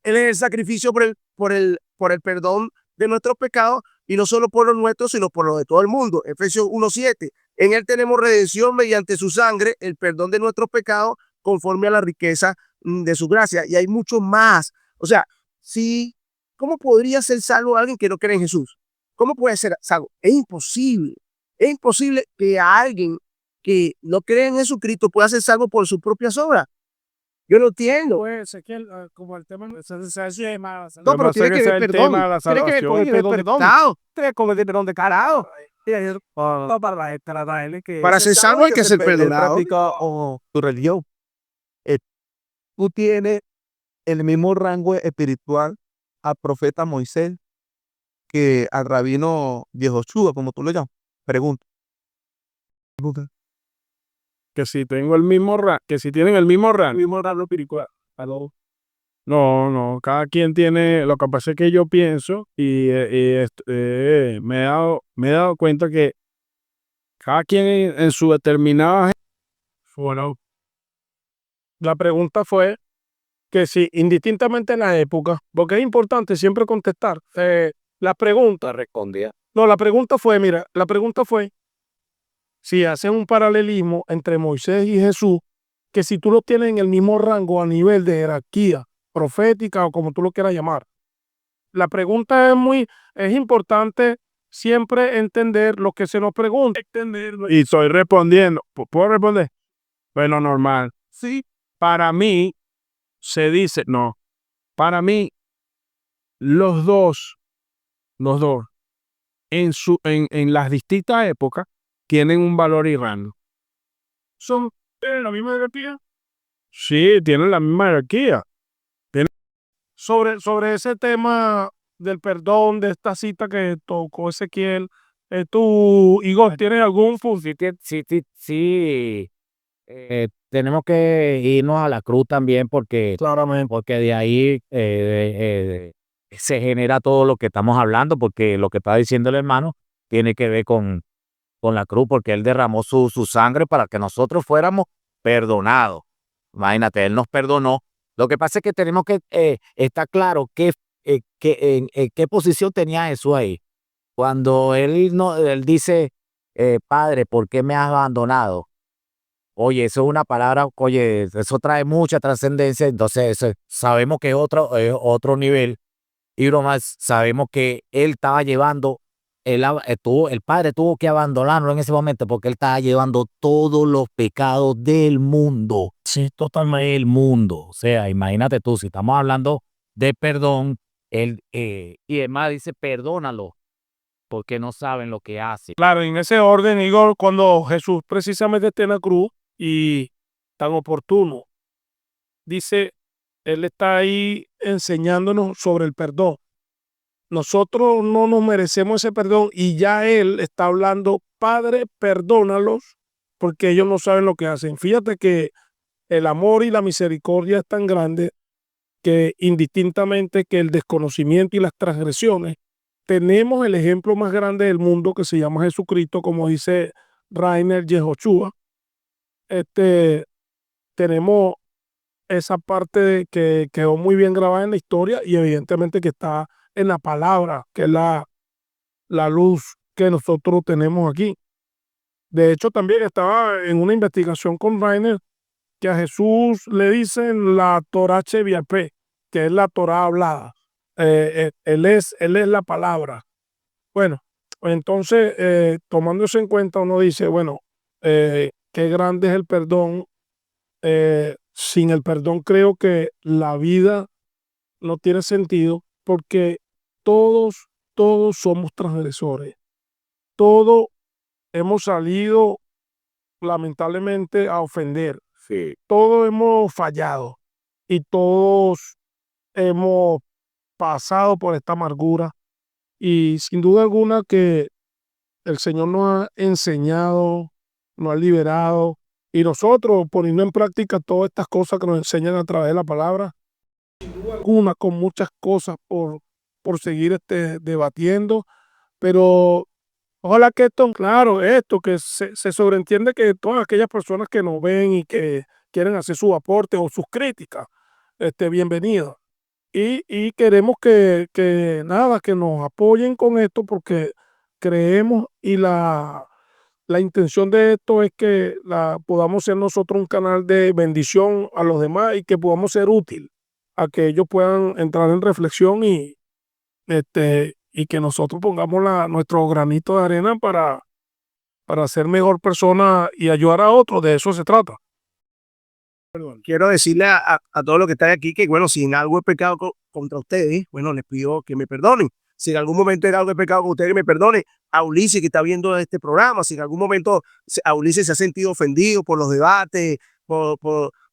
Él es el sacrificio por el perdón de nuestros pecados, y no solo por los nuestros, sino por los de todo el mundo. Efesios 1:7. En él tenemos redención mediante su sangre, el perdón de nuestros pecados, conforme a la riqueza de su gracia. Y hay mucho más. O sea, ¿cómo podría ser salvo alguien que no cree en Jesús? ¿Cómo puede ser salvo? Es imposible. Es imposible que alguien que no cree en Jesucristo pueda ser salvo por sus propias obras. Yo no entiendo. Pues Ezequiel, como el tema se más. No, pero tiene que ver perdón. Tiene que ver con el perdón de pecado. Tiene que ver perdón de carajo. Para ser salvo hay que ser perdonado. O tu religión. Tú tienes el mismo rango espiritual al profeta Moisés que al rabino Yehoshua, como tú lo llamas. Pregunta. Que si tengo el mismo que si tienen el mismo rango espiritual. No, cada quien tiene, lo que pasa es que yo pienso me he dado cuenta que cada quien en su determinada. Bueno, la pregunta fue que si indistintamente en la época, porque es importante siempre contestar, la pregunta respondía. No, la pregunta fue si hacen un paralelismo entre Moisés y Jesús, que si tú lo tienes en el mismo rango a nivel de jerarquía profética o como tú lo quieras llamar. La pregunta es importante siempre entender lo que se nos pregunta. Y estoy respondiendo. ¿Puedo responder? Bueno, normal. Sí, para mí se dice, no, para mí los dos, en las distintas épocas, tienen un valor y rango. ¿Tienen la misma jerarquía? Sí, tienen la misma jerarquía. Sobre ese tema del perdón, de esta cita que tocó Ezequiel, tú, Igor, ¿tienes algún Sí. Tenemos que irnos a la cruz también porque de ahí se genera todo lo que estamos hablando, porque lo que está diciendo el hermano tiene que ver con la cruz, porque él derramó su sangre para que nosotros fuéramos perdonados. Imagínate, él nos perdonó. Lo que pasa es que tenemos que estar claro en qué posición tenía Jesús ahí. Cuando él dice, Padre, ¿por qué me has abandonado? Oye, eso es una palabra, oye, eso trae mucha trascendencia. Entonces sabemos que es otro nivel. Y más, sabemos que él estaba llevando, el Padre tuvo que abandonarlo en ese momento porque él estaba llevando todos los pecados del mundo. Sí, totalmente. El mundo. O sea, imagínate tú, si estamos hablando de perdón, y además dice, perdónalo, porque no saben lo que hacen. Claro, en ese orden, Igor, cuando Jesús precisamente está en la cruz y tan oportuno, dice, él está ahí enseñándonos sobre el perdón. Nosotros no nos merecemos ese perdón y ya él está hablando, Padre, perdónalos porque ellos no saben lo que hacen. Fíjate que el amor y la misericordia es tan grande que indistintamente que el desconocimiento y las transgresiones, tenemos el ejemplo más grande del mundo que se llama Jesucristo, como dice Rainer Yehoshua. Tenemos esa parte que quedó muy bien grabada en la historia y evidentemente que está en la palabra, que es la luz que nosotros tenemos aquí. De hecho, también estaba en una investigación con Rainer que a Jesús le dicen la Torah Sheviapé, que es la Torah hablada. Él es la palabra. Bueno, entonces, tomando eso en cuenta, uno dice, bueno, qué grande es el perdón. Sin el perdón creo que la vida no tiene sentido porque todos somos transgresores. Todos hemos salido lamentablemente a ofender. Sí. Todos hemos fallado y todos hemos pasado por esta amargura. Y sin duda alguna que el Señor nos ha enseñado, nos ha liberado. Y nosotros poniendo en práctica todas estas cosas que nos enseñan a través de la palabra, una con muchas cosas por seguir debatiendo, pero ojalá que esto, claro, esto que se sobreentiende que todas aquellas personas que nos ven y que quieren hacer su aporte o sus críticas, bienvenidas. Y queremos que nada, que nos apoyen con esto porque creemos y la intención de esto es que podamos ser nosotros un canal de bendición a los demás y que podamos ser útil a que ellos puedan entrar en reflexión y que nosotros pongamos nuestro granito de arena para ser mejor persona y ayudar a otros. De eso se trata. Quiero decirle a todos los que están aquí que, bueno, si en algo he pecado contra ustedes, bueno, les pido que me perdonen. Si en algún momento he algo de pecado con ustedes, que me perdone. A Ulises, que está viendo este programa, si en algún momento a Ulises se ha sentido ofendido por los debates, por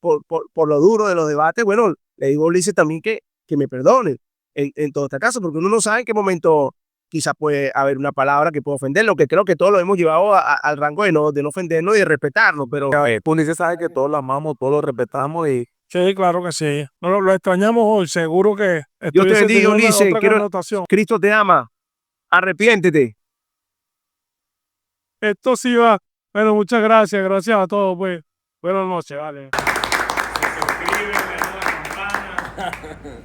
lo duro de los debates, bueno, le digo a Ulises también que me perdone en todo este caso, porque uno no sabe en qué momento quizás puede haber una palabra que pueda ofenderlo, que creo que todos lo hemos llevado al rango de no ofendernos y de respetarnos, pero Ulises sabe que todos lo amamos, todos lo respetamos y Sí, claro que sí. No, lo extrañamos hoy. Seguro que Dios te estuviese bendiga, teniendo Ulises. otra Quiero- connotación. Cristo te ama, arrepiéntete. Esto sí va. Bueno, muchas gracias. Gracias a todos, pues. Buenas noches, vale. Se suscriben, le dan la campana.